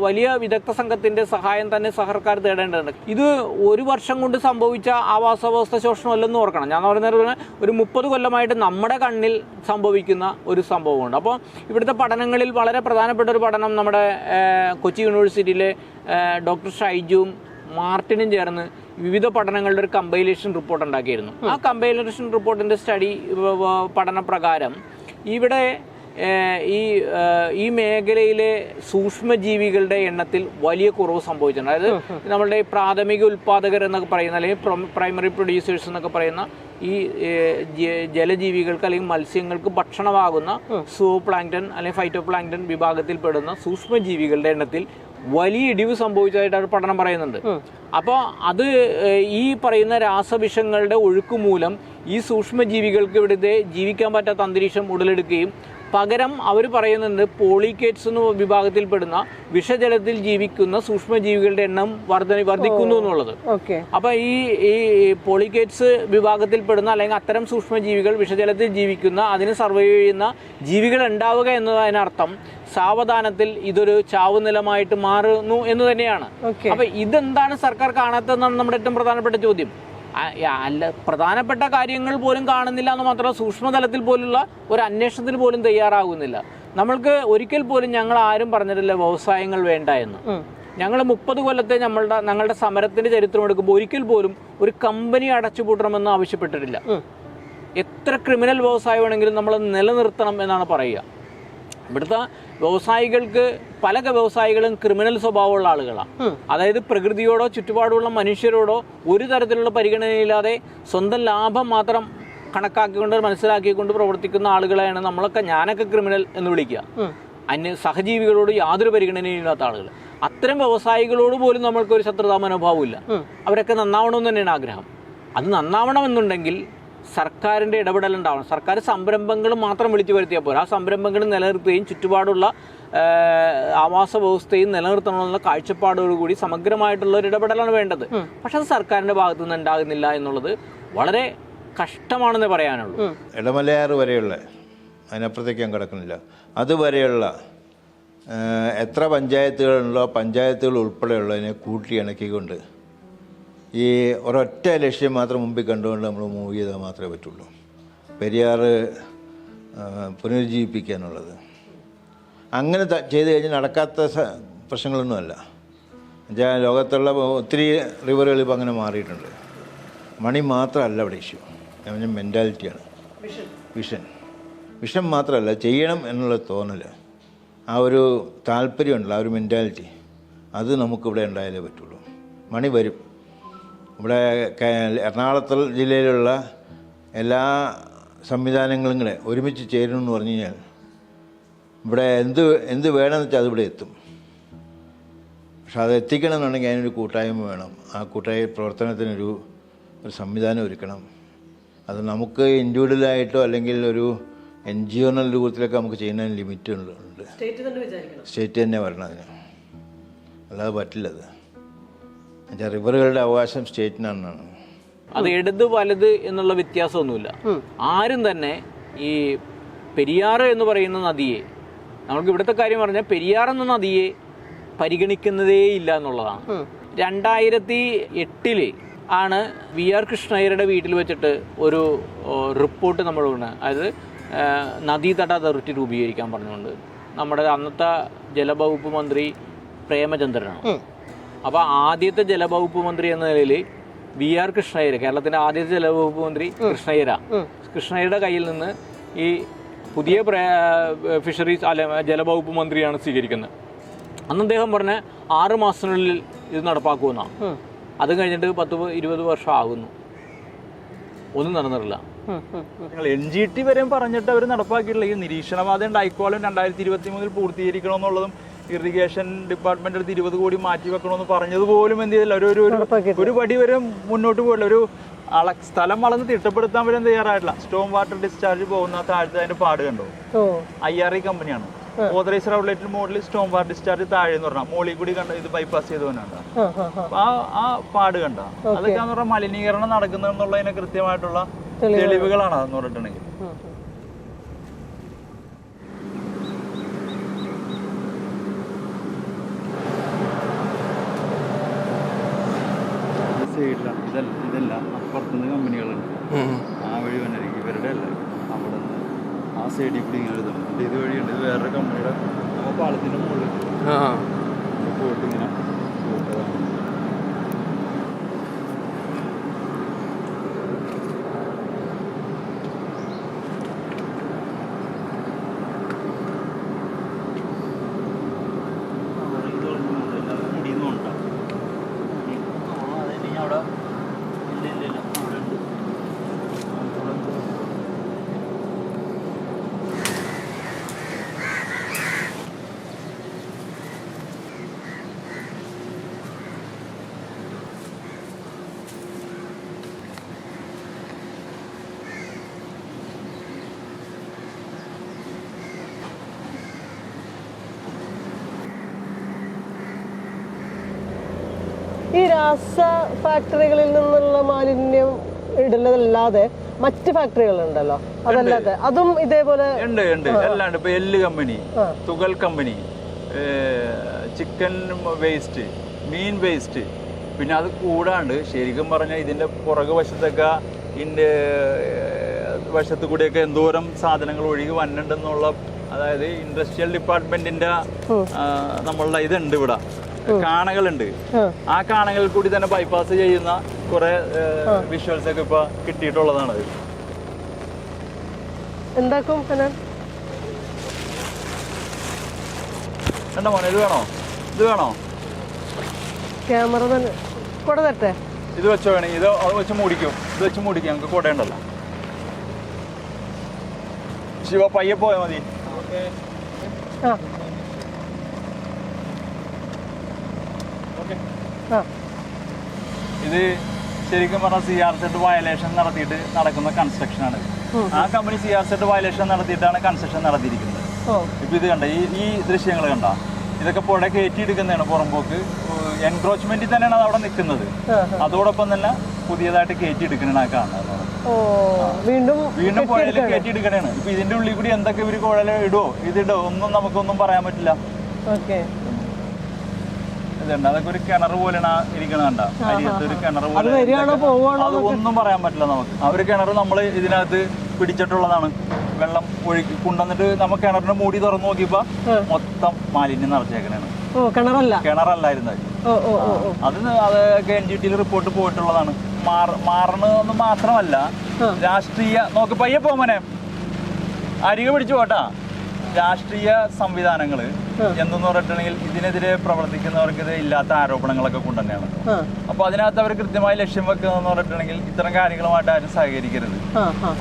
വലിയ വിദഗ്ധ സംഘത്തിന്റെ സഹായം തന്നെ സർക്കാർ തേടേണ്ടതുണ്ട്. ഇത് 1 വർഷം കൊണ്ട് സംഭവിച്ച ആവാസ വ്യവസ്ഥ ശോഷണമല്ലെന്ന് ഓർക്കണം. ഞാൻ പറയുന്നത് ഒരു 30 കൊല്ലമായിട്ട് നമ്മുടെ കണ്ണിൽ സംഭവിക്കുന്ന ഒരു സംഭവമുണ്ട്. അപ്പോൾ ഇവിടുത്തെ പഠനങ്ങളിൽ വളരെ പ്രധാനപ്പെട്ട ഒരു പഠനം നമ്മുടെ കൊച്ചി യൂണിവേഴ്സിറ്റിയിലെ ഡോക്ടർ ഷൈജുവും മാർട്ടിനും ചേർന്ന് വിവിധ പഠനങ്ങളുടെ ഒരു കമ്പൈലേഷൻ റിപ്പോർട്ട് ഉണ്ടാക്കിയിരുന്നു. ആ കമ്പൈലേഷൻ റിപ്പോർട്ടിന്റെ പഠനപ്രകാരം ഇവിടെ ഈ മേഖലയിലെ സൂക്ഷ്മജീവികളുടെ എണ്ണത്തിൽ വലിയ കുറവ് സംഭവിച്ചിട്ടുണ്ട്. അതായത് നമ്മളുടെ പ്രാഥമിക ഉൽപാദകർ എന്നൊക്കെ പറയുന്ന, അല്ലെങ്കിൽ പ്രൈമറി പ്രൊഡ്യൂസേഴ്സ് എന്നൊക്കെ പറയുന്ന ഈ ജലജീവികൾക്ക് അല്ലെങ്കിൽ മത്സ്യങ്ങൾക്ക് ഭക്ഷണമാകുന്ന സൂപ്ലാങ്ക്ടൺ അല്ലെങ്കിൽ ഫൈറ്റോപ്ലാങ്ക്ടൺ വിഭാഗത്തിൽപ്പെടുന്ന സൂക്ഷ്മജീവികളുടെ എണ്ണത്തിൽ വലിയ ഇടിവ് സംഭവിച്ചതായിട്ട് പഠനം പറയുന്നുണ്ട്. അപ്പോൾ അത് ഈ പറയുന്ന രാസവിഷങ്ങളുടെ ഒഴുക്ക് മൂലം ഈ സൂക്ഷ്മജീവികൾക്ക് ഇവിടുത്തെ ജീവിക്കാൻ പറ്റാത്ത അന്തരീക്ഷം ഉടലെടുക്കുകയും പകരം അവർ പറയുന്നുണ്ട് പോളിക്കേറ്റ്സ് എന്ന വിഭാഗത്തിൽപ്പെടുന്ന വിഷജലത്തിൽ ജീവിക്കുന്ന സൂക്ഷ്മജീവികളുടെ എണ്ണം വർദ്ധിക്കുന്നു എന്നുള്ളത്. അപ്പൊ ഈ പോളിക്കേറ്റ്സ് വിഭാഗത്തിൽപ്പെടുന്ന അല്ലെങ്കിൽ അത്തരം സൂക്ഷ്മജീവികൾ വിഷജലത്തിൽ ജീവിക്കുന്ന അതിന് സർവൈവ് ചെയ്യുന്ന ജീവികൾ ഉണ്ടാവുക എന്നതിനർത്ഥം സാവധാനത്തിൽ ഇതൊരു ചാവ് നിലമായിട്ട് മാറുന്നു എന്ന് തന്നെയാണ്. അപ്പൊ ഇതെന്താണ് സർക്കാർ കാണാത്തതെന്നാണ് നമ്മുടെ ഏറ്റവും പ്രധാനപ്പെട്ട ചോദ്യം. അല്ല, പ്രധാനപ്പെട്ട കാര്യങ്ങൾ പോലും കാണുന്നില്ല എന്ന് മാത്രമല്ല, സൂക്ഷ്മതലത്തിൽ പോലുള്ള ഒരു അന്വേഷണത്തിന് പോലും തയ്യാറാകുന്നില്ല. നമ്മൾക്ക് ഒരിക്കൽ പോലും ഞങ്ങൾ ആരും പറഞ്ഞിട്ടില്ല വ്യവസായങ്ങൾ വേണ്ട എന്ന്. ഞങ്ങൾ 30 കൊല്ലത്തെ ഞങ്ങളുടെ സമരത്തിന്റെ ചരിത്രം എടുക്കുമ്പോൾ ഒരിക്കൽ പോലും ഒരു കമ്പനി അടച്ചുപൂട്ടണമെന്ന് ആവശ്യപ്പെട്ടിട്ടില്ല. എത്ര ക്രിമിനൽ വ്യവസായമാണെങ്കിലും നമ്മൾ നിലനിർത്തണം എന്നാണ് പറയുക. ഇവിടുത്തെ വ്യവസായികൾക്ക് പല വ്യവസായികളും ക്രിമിനൽ സ്വഭാവമുള്ള ആളുകളാണ്. അതായത് പ്രകൃതിയോടോ ചുറ്റുപാടുള്ള മനുഷ്യരോടോ ഒരു തരത്തിലുള്ള പരിഗണനയില്ലാതെ സ്വന്തം ലാഭം മാത്രം കണക്കാക്കിക്കൊണ്ട് മനസ്സിലാക്കിക്കൊണ്ട് പ്രവർത്തിക്കുന്ന ആളുകളെയാണ് ഞാനൊക്കെ ക്രിമിനൽ എന്ന് വിളിക്കുക. സഹജീവികളോട് യാതൊരു പരിഗണനയില്ലാത്ത ആളുകൾ. അത്തരം വ്യവസായികളോട് പോലും നമ്മൾക്കൊരു ശത്രുതാ മനോഭാവമില്ല. അവരൊക്കെ നന്നാവണമെന്ന് തന്നെയാണ് ആഗ്രഹം. അത് നന്നാവണമെന്നുണ്ടെങ്കിൽ സർക്കാരിൻ്റെ ഇടപെടലുണ്ടാവണം. സർക്കാർ സംരംഭങ്ങൾ മാത്രം വിളിച്ചു വരുത്തിയാൽ പോരാ, ആ സംരംഭങ്ങൾ നിലനിർത്തുകയും ചുറ്റുപാടുള്ള ആവാസ വ്യവസ്ഥയും നിലനിർത്തണമെന്നുള്ള കാഴ്ചപ്പാടോടുകൂടി സമഗ്രമായിട്ടുള്ള ഒരു ഇടപെടലാണ് വേണ്ടത്. പക്ഷെ അത് സർക്കാരിൻ്റെ ഭാഗത്തു നിന്ന് ഉണ്ടാകുന്നില്ല എന്നുള്ളത് വളരെ കഷ്ടമാണെന്ന് പറയാനുള്ളൂ. ഇടമലയാറ് വരെയുള്ള, അതിനപ്പുറത്തേക്ക് ഞാൻ കിടക്കുന്നില്ല, അതുവരെയുള്ള എത്ര പഞ്ചായത്തുകളുണ്ടോ പഞ്ചായത്തുകൾ ഉൾപ്പെടെയുള്ളതിനെ കൂട്ടി ഇണക്കിക്കൊണ്ട് ഈ ഒരൊറ്റ ലക്ഷ്യം മാത്രം മുമ്പിൽ കണ്ടുകൊണ്ട് നമ്മൾ മൂവ് ചെയ്താൽ മാത്രമേ പറ്റുള്ളൂ. പെരിയാറ് പുനരുജ്ജീവിപ്പിക്കാനുള്ളത് അങ്ങനെ ചെയ്ത് കഴിഞ്ഞാൽ നടക്കാത്ത പ്രശ്നങ്ങളൊന്നുമല്ല. എന്നുവെച്ചാൽ ലോകത്തുള്ള ഒത്തിരി റിവറുകൾ ഇപ്പോൾ അങ്ങനെ മാറിയിട്ടുണ്ട്. മണി മാത്രമല്ല അവിടെ ഇഷ്യൂ, ഞാൻ പറഞ്ഞ മെൻറ്റാലിറ്റിയാണ്. വിഷൻ മാത്രമല്ല, ചെയ്യണം എന്നുള്ള തോന്നൽ, ആ ഒരു താല്പര്യമുണ്ടല്ലോ, ആ ഒരു മെൻറ്റാലിറ്റി, അത് നമുക്കിവിടെ ഉണ്ടായാലേ പറ്റുള്ളൂ. മണി വരും. ഇവിടെ എറണാകുളത്ത് ജില്ലയിലുള്ള എല്ലാ സംവിധാനങ്ങളും കൂടെ ഒരുമിച്ച് ചേരുമെന്ന് പറഞ്ഞു കഴിഞ്ഞാൽ ഇവിടെ എന്ത് വേണമെന്ന് വെച്ചാൽ അതിവിടെ എത്തും. പക്ഷെ അത് എത്തിക്കണമെന്നുണ്ടെങ്കിൽ അതിനൊരു കൂട്ടായ്മ വേണം. ആ കൂട്ടായ്മ പ്രവർത്തനത്തിനൊരു സംവിധാനം ഒരുക്കണം. അത് നമുക്ക് ഇൻഡിവിജ്വലായിട്ടോ അല്ലെങ്കിൽ ഒരു NGO എന്നുള്ള രൂപത്തിലൊക്കെ നമുക്ക് ചെയ്യുന്നതിന് ലിമിറ്റ് ഉണ്ട്. സ്റ്റേറ്റ് തന്നെ വരണം അതിന്, അല്ലാതെ പറ്റില്ലത്. റിവറുകളുടെ അവകാശം സ്റ്റേറ്റിനാണെന്നാണ്. അത് ഇടത് വലത് എന്നുള്ള വ്യത്യാസമൊന്നുമില്ല. ആരും തന്നെ ഈ പെരിയാറ് എന്ന് പറയുന്ന നദിയെ, നമുക്ക് ഇവിടുത്തെ കാര്യം പറഞ്ഞാൽ പെരിയാർ എന്ന നദിയെ പരിഗണിക്കുന്നതേ ഇല്ല എന്നുള്ളതാണ്. 2008 ആണ് VR കൃഷ്ണയ്യരുടെ വീട്ടിൽ വെച്ചിട്ട് ഒരു റിപ്പോർട്ട് നമ്മൾ അതായത് നദീതട അതോറിറ്റി രൂപീകരിക്കാൻ പറഞ്ഞുകൊണ്ട് നമ്മുടെ അന്നത്തെ ജലവകുപ്പ് മന്ത്രി പ്രേമചന്ദ്രനാണ്. അപ്പോൾ ആദ്യത്തെ ജലവകുപ്പ് മന്ത്രി എന്ന നിലയിൽ VR കൃഷ്ണയ്യർ, കേരളത്തിൻ്റെ ആദ്യത്തെ ജലവകുപ്പ് മന്ത്രി കൃഷ്ണയ്യരുടെ കയ്യിൽ നിന്ന് ഈ പുതിയ ഫിഷറീസ് ജലവകുപ്പ് മന്ത്രിയാണ് സ്വീകരിക്കുന്നത്. അന്ന് അദ്ദേഹം പറഞ്ഞ 6 മാസത്തിനുള്ളിൽ ഇത് നടപ്പാക്കുമെന്നാണ്. അത് കഴിഞ്ഞിട്ട് 10-20 വർഷം ആകുന്നു, ഒന്നും നടന്നിട്ടില്ല. NGT വരെയും പറഞ്ഞിട്ട് അവർ നടപ്പാക്കിയിട്ടില്ല. ഈ നിരീക്ഷണപാത ഉണ്ടായിക്കോളും 2023 പൂർത്തീകരിക്കണമെന്നുള്ളതും ഇറിഗേഷൻ ഡിപ്പാർട്ട്മെന്റ് അടുത്ത് 20 കോടി മാറ്റി വെക്കണമെന്ന് പറഞ്ഞതുപോലും എന്ത് ചെയ്തില്ല. ഒരു പടി വരെ മുന്നോട്ട് പോയില്ല. ഒരു സ്ഥലം വളർന്ന് തിട്ടപ്പെടുത്താൻ വരെ തയ്യാറായിട്ടില്ല. സ്റ്റോം വാട്ടർ ഡിസ്ചാർജ് പോകുന്ന താഴത്തെ അതിന്റെ പാട് കണ്ടോ? IRE കമ്പനിയാണ് authorised outlet model Storm water discharge താഴെ എന്ന് പറഞ്ഞാൽ മോളിൽ കൂടി കണ്ട ഇത് ബൈപ്പാസ് ചെയ്തുകൊണ്ടാണ് ആ പാട് കണ്ട. അതൊക്കെയാന്ന് പറഞ്ഞാൽ മലിനീകരണം നടക്കുന്നതെന്നുള്ളതിന് കൃത്യമായിട്ടുള്ള തെളിവുകളാണ് അതെന്ന് പറഞ്ഞിട്ടുണ്ടെങ്കിൽ. ഇതല്ല അപ്പുറത്തുനിന്ന് കമ്പനികളുണ്ട്, ആ വഴി വന്നിരിക്കും. ഇവരുടെ അല്ല, അവിടെ നിന്ന് ആ സൈഡിൽ കൂടി ഇങ്ങനെ എഴുതുന്നുണ്ട്. ഇത് വഴിയുണ്ട്, ഇത് വേറൊരു കമ്പനിയുടെ നമ്മൾ പാലത്തിൻ്റെ മുകളിൽ പോയിട്ട് ഇങ്ങനെ പോട്ടതാണ്. ഈ രാസ ഫാക്ടറികളിൽ നിന്നുള്ള മാലിന്യം ഇടുന്നതല്ലാതെ മറ്റ് ഫാക്ടറികളുണ്ടല്ലോ, അതല്ലാതെ അതും ഇതേപോലെ ഉണ്ട് അല്ലാണ്ട് ഇപ്പൊ എല്ല് കമ്പനി, തുകൽ കമ്പനി, ചിക്കൻ വേസ്റ്റ്, മീൻ വേസ്റ്റ്, പിന്നെ അത് കൂടാണ്ട് ശരിക്കും പറഞ്ഞാൽ ഇതിന്റെ പുറകു വശത്തൊക്കെ ഇതിന്റെ വശത്തു കൂടിയൊക്കെ എന്തോരം സാധനങ്ങൾ ഒഴുകി വന്നിട്ടുണ്ടെന്നുള്ള, അതായത് ഇൻഡസ്ട്രിയൽ ഡിപ്പാർട്ട്മെന്റിന്റെ നമ്മളുടെ ഇതുണ്ട് ഇവിടെ, കാണകളുണ്ട്. ആ കാണകളിൽ കൂടി തന്നെ ബൈപ്പാസ് ചെയ്യുന്ന കുറെ വിഷ്വൽസ് ഒക്കെ ഇപ്പൊ കിട്ടിയിട്ടുള്ളതാണ്. എന്താക്കും എന്താ മോനെ, ഇത് വേണോ ക്യാമറ തന്നെ കൂടെ തരട്ടെ? ഇത് വെച്ചോ വേണമെങ്കിൽ, ഇത് വെച്ച് മൂടിക്കും, ഞങ്ങൾക്ക് കൊടയുണ്ടല്ലോ. ശിവ പയ്യെ പോയാൽ മതി. ഇത് ശരിക്കും പറഞ്ഞാൽ CRZ വയലേഷൻ നടത്തിയിട്ട് നടക്കുന്ന കൺസ്ട്രക്ഷനാണ്. ആ കമ്പനി CRZ വയലേഷൻ നടത്തിയിട്ടാണ് കൺസ്ട്രക്ഷൻ നടത്തിയിരിക്കുന്നത്. ഇപ്പൊ ഇത് കണ്ട, ഈ ദൃശ്യങ്ങൾ കണ്ട, ഇതൊക്കെ പുഴ കയറ്റിയെടുക്കുന്നതാണ് പുറമ്പോക്ക്. എൻക്രോച്ച്മെന്റിൽ തന്നെയാണ് അത് അവിടെ നിൽക്കുന്നത്. അതോടൊപ്പം തന്നെ പുതിയതായിട്ട് കയറ്റിയെടുക്കണ ആ കാണുന്നത്. വീണ്ടും പുഴയിൽ കയറ്റിയെടുക്കണേണ്. ഇപ്പൊ ഇതിന്റെ ഉള്ളിൽ കൂടി എന്തൊക്കെ ഇവര് കുഴൽ ഇതിടോ ഒന്നും നമുക്കൊന്നും പറയാൻ പറ്റില്ല. ഇതുണ്ട്, അതൊക്കെ ഒരു കിണർ പോലെയാണ് ഇരിക്കണ കണ്ട, അരിയത്ത് ഒരു കിണർ പോലെ. അത് ഒന്നും പറയാൻ പറ്റില്ല നമുക്ക്. അവര് കിണർ നമ്മൾ ഇതിനകത്ത് പിടിച്ചിട്ടുള്ളതാണ്. വെള്ളം ഒഴുക്കി കൊണ്ടുവന്നിട്ട് നമ്മൾ കിണറിന്റെ മൂടി തുറന്നു നോക്കിയപ്പോ മൊത്തം മാലിന്യം നിറച്ചേക്കണേണ്. കിണറല്ലായിരുന്നത്. അത് NGT റിപ്പോർട്ട് പോയിട്ടുള്ളതാണ്. മാറണമെന്ന് മാത്രമല്ല, രാഷ്ട്രീയ നോക്ക് പയ്യെ പോമനെ അരികെ പിടിച്ചു പോട്ടാ. രാഷ്ട്രീയ സംവിധാനങ്ങള് എന്തെന്ന് പറഞ്ഞിട്ടുണ്ടെങ്കിൽ ഇതിനെതിരെ പ്രവർത്തിക്കുന്നവർക്ക് ഇത് ഇല്ലാത്ത ആരോപണങ്ങളൊക്കെ കൊണ്ടുതന്നെയാണ്. അപ്പൊ അതിനകത്ത് അവർ കൃത്യമായി ലക്ഷ്യം വെക്കുന്നതെന്ന് പറഞ്ഞിട്ടുണ്ടെങ്കിൽ ഇത്തരം കാര്യങ്ങളുമായിട്ട് ആരും സഹകരിക്കരുത്.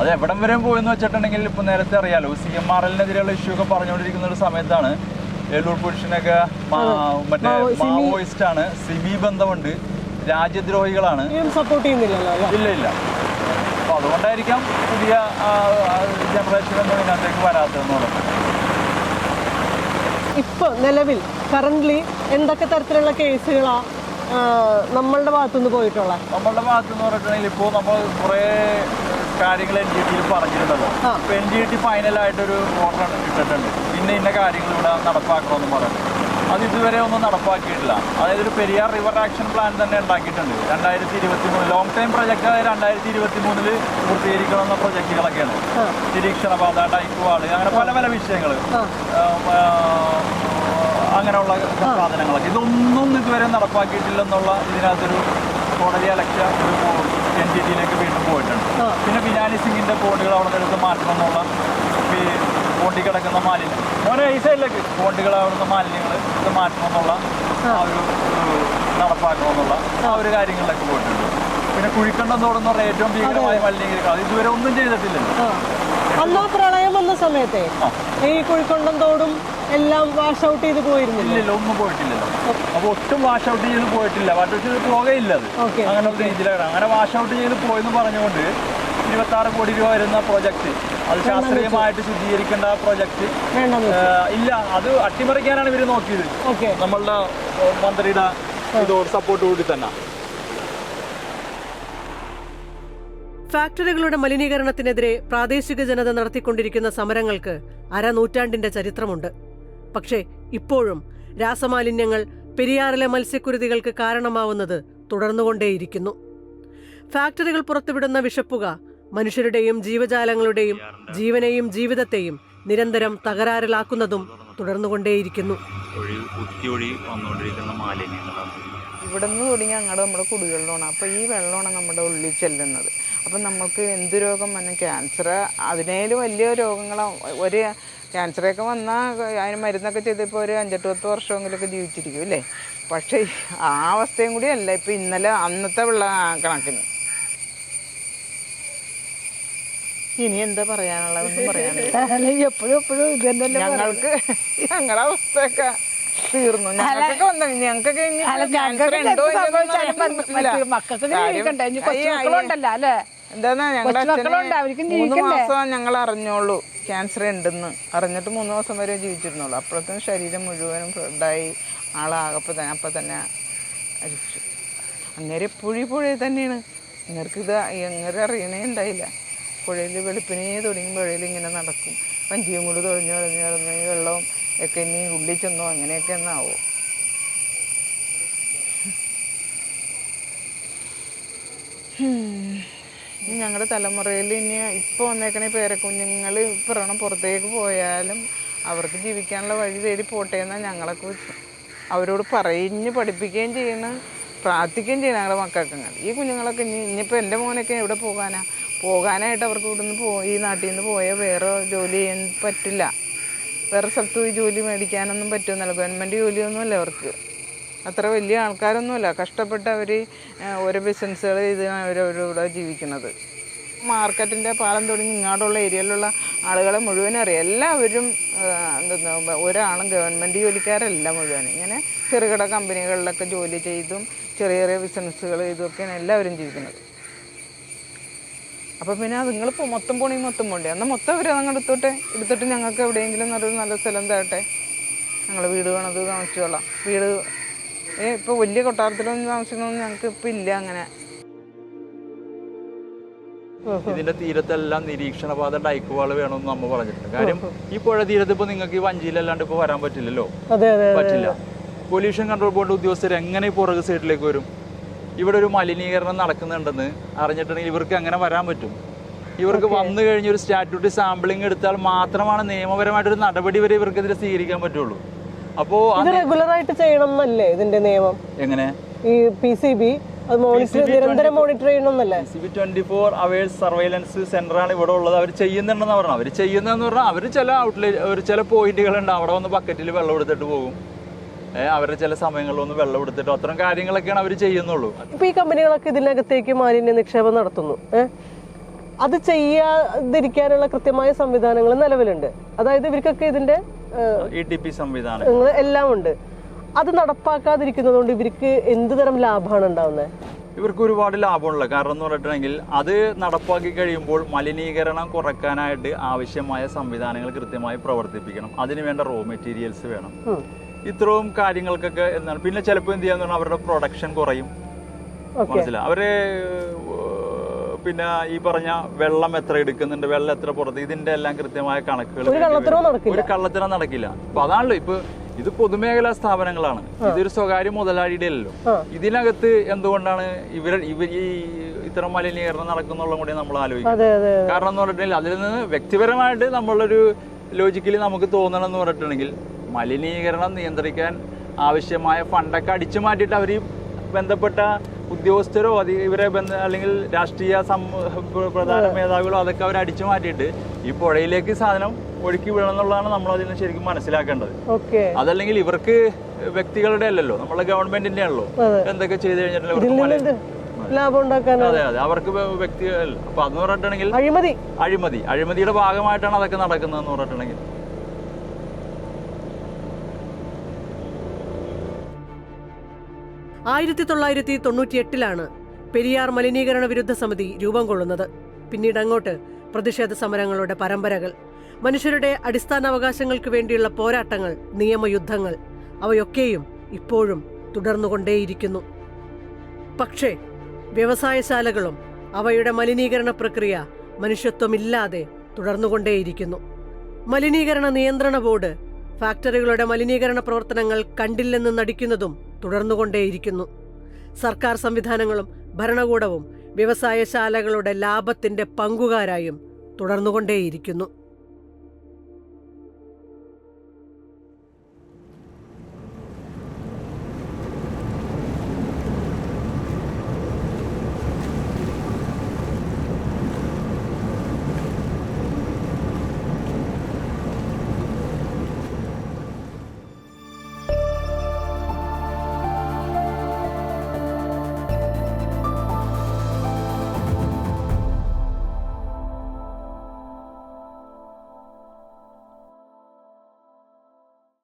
അത് എവിടം വരെ പോയെന്ന് വെച്ചിട്ടുണ്ടെങ്കിൽ ഇപ്പൊ നേരത്തെ അറിയാലോ, CMRL-നെതിരെയുള്ള ഇഷ്യൂ ഒക്കെ പറഞ്ഞുകൊണ്ടിരിക്കുന്ന ഒരു സമയത്താണ് ഏലൂർ പുരുഷനൊക്കെ മറ്റേ മാവോയിസ്റ്റ് ആണ്, സിമി ബന്ധമുണ്ട്, രാജ്യദ്രോഹികളാണ്, സപ്പോർട്ട് ചെയ്യുന്നില്ലല്ലോ. ഇല്ല. അപ്പൊ അതുകൊണ്ടായിരിക്കാം പുതിയ ജനറേഷനൊന്നും ഇതിനകത്തേക്ക് വരാത്തതെന്ന് പറയുന്നത്. ഇപ്പൊ നിലവിൽ കറന്റ്ലി എന്തൊക്കെ തരത്തിലുള്ള കേസുകളാ നമ്മളുടെ ഭാഗത്തുനിന്ന് പോയിട്ടുള്ള? നമ്മളുടെ ഭാഗത്തുനിന്ന് പറഞ്ഞിട്ടുണ്ടെങ്കിൽ ഇപ്പോൾ നമ്മൾ കുറെ കാര്യങ്ങൾ NGT-യിൽ പറഞ്ഞിട്ടുണ്ടല്ലോ. ഇപ്പൊ NGT ഫൈനലായിട്ടൊരു ഓർഡർ ഇട്ടിട്ടുണ്ട്, ഇന്ന കാര്യങ്ങൾ ഇവിടെ നടപ്പാക്കണമെന്ന് പറയുന്നത്. അത് ഇതുവരെ ഒന്നും നടപ്പാക്കിയിട്ടില്ല. അതായത് ഒരു പെരിയാർ റിവർ ആക്ഷൻ പ്ലാൻ തന്നെ ഉണ്ടാക്കിയിട്ടുണ്ട് 2023. ലോങ് ടൈം പ്രൊജക്ട്, അതായത് 2023 പൂർത്തീകരിക്കണമെന്ന പ്രൊജക്റ്റുകളൊക്കെയാണ്. നിരീക്ഷണപാത, ഡൈക്കുവാള്, അങ്ങനെ പല വിഷയങ്ങൾ, അങ്ങനെയുള്ള സാധനങ്ങളൊക്കെ. ഇതൊന്നും ഇതുവരെ നടപ്പാക്കിയിട്ടില്ലെന്നുള്ള ഇതിനകത്തൊരു കോടതി അലക്ഷ്യ NGT-യിലേക്ക് വീണ്ടും പോയിട്ടുണ്ട്. പിന്നെ ബിനാനി സിംഗിന്റെ ബോണ്ടുകൾ അവിടെ നിന്ന് മാറ്റണമെന്നുള്ള, ബോണ്ടിൽ കിടക്കുന്ന മാലിന്യം ഈ സൈഡിലേക്ക് ബോണ്ടുകൾ അവിടുന്ന് മാലിന്യങ്ങൾ ഇത് മാറ്റണമെന്നുള്ള ആ ഒരു നടപ്പാക്കണമെന്നുള്ള ആ ഒരു കാര്യങ്ങളിലൊക്കെ പോയിട്ടുണ്ട്. പിന്നെ കുഴിക്കണ്ടം തോടെന്ന് പറഞ്ഞാൽ ഏറ്റവും ഭീകരമായ മലിനീകരണം, അത് ഇതുവരെ ഒന്നും ചെയ്തിട്ടില്ലല്ലോ. അന്ന് പ്രളയം വന്ന സമയത്തെ ഈ കുഴിക്കണ്ടം തോടും എല്ലാം വാഷ് ഔട്ട് ചെയ്ത് പോയിരുന്നില്ല? ഒന്നും പോയിട്ടില്ലല്ലോ. അപ്പൊ ഒട്ടും വാഷ് ഔട്ട് ചെയ്ത് പോയിട്ടില്ല. വാഷ് ഔട്ട് ചെയ്ത് പോകയില്ല. അത് അങ്ങനത്തെ രീതിയിലാണ്. അങ്ങനെ വാഷ് ഔട്ട് ചെയ്ത് പോയെന്ന് പറഞ്ഞുകൊണ്ട് 26 കോടി രൂപ വരുന്ന പ്രോജക്റ്റ്, അത് ശാസ്ത്രീയമായിട്ട് ശുദ്ധീകരിക്കേണ്ട പ്രോജക്റ്റ് ഇല്ല. അത് അട്ടിമറിക്കാനാണ് ഇവര് നോക്കിയത്. നമ്മളുടെ മന്ത്രിയുടെ ഇതോട് സപ്പോർട്ട് കൂടി തന്നെ. ഫാക്ടറികളുടെ മലിനീകരണത്തിനെതിരെ പ്രാദേശിക ജനത നടത്തിക്കൊണ്ടിരിക്കുന്ന സമരങ്ങൾക്ക് അരനൂറ്റാണ്ടിന്റെ ചരിത്രമുണ്ട്. പക്ഷേ ഇപ്പോഴും രാസമാലിന്യങ്ങൾ പെരിയാറിലെ മത്സ്യക്കുരുതികൾക്ക് കാരണമാവുന്നത് തുടർന്നുകൊണ്ടേയിരിക്കുന്നു. ഫാക്ടറികൾ പുറത്തുവിടുന്ന വിഷപ്പുക മനുഷ്യരുടെയും ജീവജാലങ്ങളുടെയും ജീവനെയും ജീവിതത്തെയും നിരന്തരം തകരാറിലാക്കുന്നതും തുടർന്നുകൊണ്ടേയിരിക്കുന്നു. ഇവിടെ നിന്ന് തുടങ്ങി അങ്ങോട്ട് നമ്മുടെ കുടിവെള്ളമാണ്. അപ്പോൾ ഈ വെള്ളമാണ് നമ്മുടെ ഉള്ളിൽ ചെല്ലുന്നത്. അപ്പം നമുക്ക് എന്ത് രോഗം വന്നാൽ ക്യാൻസർ, അതിനേലും വലിയ രോഗങ്ങളാണ്. ഒരു ക്യാൻസറൊക്കെ വന്നാൽ അതിന് മരുന്നൊക്കെ ചെയ്തിപ്പോൾ ഒരു 5-10 വർഷമെങ്കിലൊക്കെ ജീവിച്ചിരിക്കും അല്ലേ. പക്ഷേ ആ അവസ്ഥയും കൂടി അല്ല ഇപ്പം ഇന്നലെ അന്നത്തെ വെള്ള കണക്കിന്. ഇനി എന്താ പറയാനുള്ളതൊന്നും പറയാനില്ല. എപ്പോഴും ഇത് തന്നെയല്ലേ ഞങ്ങളുടെ അവസ്ഥയൊക്കെ തീർന്നു. ഞങ്ങൾക്കൊക്കെ വന്നു. ഞങ്ങൾക്കൊക്കെ എന്താന്നാ ഞങ്ങളുടെ അച്ഛന് 3 മാസം ഞങ്ങൾ അറിഞ്ഞോളൂ ക്യാൻസർ ഉണ്ടെന്ന്. അറിഞ്ഞിട്ട് 3 മാസം വരെ ജീവിച്ചിരുന്നുള്ളൂ. അപ്പോഴത്തേനും ശരീരം മുഴുവനും ഫ്ലഡായി ആളാകപ്പോൾ തന്നെ അപ്പം തന്നെ അരിച്ചു. അങ്ങേരെ എപ്പോഴും പുഴയിൽ തന്നെയാണ്. അങ്ങേർക്കിത് എങ്ങനെ അറിയണേ ഉണ്ടായില്ല. പുഴയിൽ വെളുപ്പിനെ തുടങ്ങി പുഴയിൽ ഇങ്ങനെ നടക്കും. വഞ്ചിയും കൂടി തുഴഞ്ഞ് ഈ വെള്ളവും ഒക്കെ ഇനി ഉള്ളിൽ ചെന്നോ അങ്ങനെയൊക്കെ എന്നാവോ. ഞങ്ങളുടെ തലമുറയിൽ ഇനി ഇപ്പോൾ വന്നേക്കണ പേരക്കുഞ്ഞുങ്ങൾ പറയണം പുറത്തേക്ക് പോയാലും അവർക്ക് ജീവിക്കാനുള്ള വഴി തേടി പോട്ടെ എന്നാണ് ഞങ്ങളൊക്കെ അവരോട് പഠിപ്പിക്കുകയും ചെയ്യണം, പ്രാർത്ഥിക്കുകയും ചെയ്യണം ഞങ്ങളുടെ മക്കൾക്ക്. ഈ കുഞ്ഞുങ്ങളൊക്കെ ഇനിയിപ്പോൾ എൻ്റെ മോനൊക്കെ എവിടെ പോകാനായിട്ട് അവർക്ക് ഇവിടുന്ന് ഈ നാട്ടിൽ നിന്ന് പോയാൽ വേറെ ജോലി ചെയ്യാൻ പറ്റില്ല. വേറെ സ്ഥലത്ത് പോയി ജോലി മേടിക്കാനൊന്നും പറ്റുമെന്നല്ല. ഗവൺമെൻറ് ജോലിയൊന്നുമല്ല അവർക്ക്. അത്ര വലിയ ആൾക്കാരൊന്നുമല്ല. കഷ്ടപ്പെട്ട് അവർ ഓരോ ബിസിനസ്സുകൾ ചെയ്ത് അവരവരിവിടെ ജീവിക്കുന്നത്. മാർക്കറ്റിൻ്റെ പാലം തുടങ്ങി ഇങ്ങോട്ടുള്ള ഏരിയയിലുള്ള ആളുകളെ മുഴുവൻ അറിയാം. എല്ലാവരും ഒരാളും ഗവൺമെൻറ് ജോലിക്കാരല്ല മുഴുവൻ. ഇങ്ങനെ ചെറുകിട കമ്പനികളിലൊക്കെ ജോലി ചെയ്തും ചെറിയ ചെറിയ ബിസിനസ്സുകൾ ചെയ്തുമൊക്കെയാണ് എല്ലാവരും ജീവിക്കുന്നത്. അപ്പോൾ പിന്നെ നിങ്ങൾ മൊത്തം പോണ്ടേ, എന്നാൽ മൊത്തം അവർ അതങ്ങ് എടുത്തിട്ട് ഞങ്ങൾക്ക് എവിടെയെങ്കിലും നല്ല സ്ഥലം തരട്ടെ, ഞങ്ങൾ വീട് വേണത് താമസിച്ചോളാം. വീട് ഇപ്പോൾ വലിയ കൊട്ടാരത്തിലൊന്നും താമസിക്കണമെന്ന് ഞങ്ങൾക്ക് ഇപ്പം ഇല്ല. അങ്ങനെ ഇതിന്റെ തീരത്തെല്ലാം നിരീക്ഷണ പാത ഡൈക്കുവാൾ വേണമെന്ന് നമ്മ പറഞ്ഞിട്ടുണ്ട്. കാര്യം ഈ പുഴ തീരത്ത് ഇപ്പൊ നിങ്ങൾക്ക് ഈ വഞ്ചിയിലല്ലാണ്ട് ഇപ്പൊ വരാൻ പറ്റില്ലല്ലോ, പറ്റില്ല. പൊല്യൂഷൻ കൺട്രോൾ ബോർഡ് ഉദ്യോഗസ്ഥർ എങ്ങനെ ഈ പുറകു സൈഡിലേക്ക് വരും? ഇവിടെ ഒരു മലിനീകരണം നടക്കുന്നുണ്ടെന്ന് അറിഞ്ഞിട്ടുണ്ടെങ്കിൽ ഇവർക്ക് എങ്ങനെ വരാൻ പറ്റും? ഇവർക്ക് വന്നു കഴിഞ്ഞ ഒരു സ്റ്റാറ്റ്യൂട്ടറി സാമ്പിളിംഗ് എടുത്താൽ മാത്രമാണ് നിയമപരമായിട്ടൊരു നടപടി വരെ ഇവർക്കെതിരെ സ്വീകരിക്കാൻ പറ്റുള്ളൂ. അപ്പോ റെഗുലറായിട്ട് ചെയ്യണം എന്നല്ലേ ഇതിന്റെ നിയമം? എങ്ങനെ ഈ PCB നിരന്തരം മോണിറ്റർ ചെയ്യണമെന്നല്ലേ? 24 hours സർവൈലൻസ് സെന്ററാണ് ഇവിടെ ഉള്ളത്. അവർ ചെയ്യുന്നുണ്ടെന്ന് പറഞ്ഞാൽ അവർ ചെയ്യുന്നതെന്ന് പറഞ്ഞാൽ അവർ ചില പോയിന്റുകളുണ്ട്, അവിടെ വന്ന് ബക്കറ്റിൽ വെള്ളം എടുത്തിട്ട് പോകും. അവരുടെ ചില സമയങ്ങളിലൊന്ന് വെള്ളം എടുത്തിട്ടോ അത്തരം കാര്യങ്ങളൊക്കെയാണ് അവർ ചെയ്യുന്നുള്ളൂ. ഇപ്പൊ ഈ കമ്പനികളൊക്കെ ഇതിനകത്തേക്ക് മാലിന്യ നിക്ഷേപം നടത്തുന്നു. അത് ചെയ്യാതിരിക്കാനുള്ള കൃത്യമായ സംവിധാനങ്ങൾ നിലവിലുണ്ട്. അതായത് ഇവർക്കൊക്കെ ഇതിന്റെ ETP സംവിധാനം എല്ലാം ഉണ്ട്. അത് നടപ്പാക്കാതിരിക്കുന്നത് കൊണ്ട് ഇവർക്ക് എന്ത് തരം ലാഭമാണ് ഉണ്ടാവുന്നത്? ഇവർക്ക് ഒരുപാട് ലാഭമുള്ള കാരണം എന്ന് പറഞ്ഞിട്ടുണ്ടെങ്കിൽ അത് നടപ്പാക്കി കഴിയുമ്പോൾ മലിനീകരണം കുറയ്ക്കാനായിട്ട് ആവശ്യമായ സംവിധാനങ്ങൾ കൃത്യമായി പ്രവർത്തിപ്പിക്കണം. അതിനുവേണ്ട റോ മെറ്റീരിയൽസ് വേണം. ഇത്രയും കാര്യങ്ങൾക്കൊക്കെ എന്താണ്. പിന്നെ ചിലപ്പോൾ എന്ത് ചെയ്യാന്ന് പറഞ്ഞാൽ അവരുടെ പ്രൊഡക്ഷൻ കുറയും. മനസ്സിലായി? അവര് പിന്നെ ഈ പറഞ്ഞ വെള്ളം എത്ര എടുക്കുന്നുണ്ട്, വെള്ളം എത്ര പുറത്ത്, ഇതിന്റെ എല്ലാം കൃത്യമായ കണക്കുകൾ ഒരു കള്ളത്തരം നടക്കില്ല. അപ്പൊ അതാണല്ലോ ഇപ്പൊ ഇത് പൊതുമേഖലാ സ്ഥാപനങ്ങളാണ്, ഇതൊരു സ്വകാര്യ മുതലാളിയുടെ അല്ലല്ലോ. ഇതിനകത്ത് എന്തുകൊണ്ടാണ് ഇവർ ഈ ഇത്തരം മലിനീകരണം നടക്കുന്നുള്ള കൂടി നമ്മൾ ആലോചിക്കുന്നത്. കാരണം എന്ന് പറഞ്ഞിട്ടുണ്ടെങ്കിൽ അതിൽ നിന്ന് വ്യക്തിപരമായിട്ട് നമ്മളൊരു ലോജിക്കലി നമുക്ക് തോന്നണം എന്ന് പറഞ്ഞിട്ടുണ്ടെങ്കിൽ മലിനീകരണം നിയന്ത്രിക്കാൻ ആവശ്യമായ ഫണ്ടൊക്കെ അടിച്ചു മാറ്റിയിട്ട് അവർ ബന്ധപ്പെട്ട ഉദ്യോഗസ്ഥരോ ഇവരെ അല്ലെങ്കിൽ രാഷ്ട്രീയ പ്രധാന മേധാവികളോ അതൊക്കെ അവർ അടിച്ചു മാറ്റിയിട്ട് ഈ പുഴയിലേക്ക് സാധനം ഒഴുക്കി വിടണം എന്നുള്ളതാണ് നമ്മൾ അതിന് ശരിക്കും മനസ്സിലാക്കേണ്ടത്. അതല്ലെങ്കിൽ ഇവർക്ക് വ്യക്തികളുടെ അല്ലല്ലോ, നമ്മളെ ഗവൺമെന്റിന്റെ ആണല്ലോ. എന്തൊക്കെ ചെയ്ത് കഴിഞ്ഞിട്ടുണ്ടെങ്കിൽ ലാഭം ഉണ്ടാക്കാൻ അതെ അവർക്ക് വ്യക്തികളല്ല. അപ്പൊ അതെന്ന് പറഞ്ഞിട്ടുണ്ടെങ്കിൽ അഴിമതിയുടെ ഭാഗമായിട്ടാണ് അതൊക്കെ നടക്കുന്നതെന്ന് പറഞ്ഞിട്ടുണ്ടെങ്കിൽ. ആയിരത്തി 1998 പെരിയാർ മലിനീകരണ വിരുദ്ധ സമിതി രൂപം കൊള്ളുന്നത്. പിന്നീട് അങ്ങോട്ട് പ്രതിഷേധ സമരങ്ങളുടെ പരമ്പരകൾ, മനുഷ്യരുടെ അടിസ്ഥാനാവകാശങ്ങൾക്ക് വേണ്ടിയുള്ള പോരാട്ടങ്ങൾ, നിയമയുദ്ധങ്ങൾ, അവയൊക്കെയും ഇപ്പോഴും തുടർന്നുകൊണ്ടേയിരിക്കുന്നു. പക്ഷേ വ്യവസായശാലകളും അവയുടെ മലിനീകരണ പ്രക്രിയ മനുഷ്യത്വമില്ലാതെ തുടർന്നുകൊണ്ടേയിരിക്കുന്നു. മലിനീകരണ നിയന്ത്രണ ബോർഡ് ഫാക്ടറികളുടെ മലിനീകരണ പ്രവർത്തനങ്ങൾ കണ്ടില്ലെന്ന് നടിക്കുന്നതും തുടർന്നുകൊണ്ടേയിരിക്കുന്നു. സർക്കാർ സംവിധാനങ്ങളും ഭരണകൂടവും വ്യവസായശാലകളുടെ ലാഭത്തിന്റെ പങ്കുകാരായും തുടർന്നുകൊണ്ടേയിരിക്കുന്നു.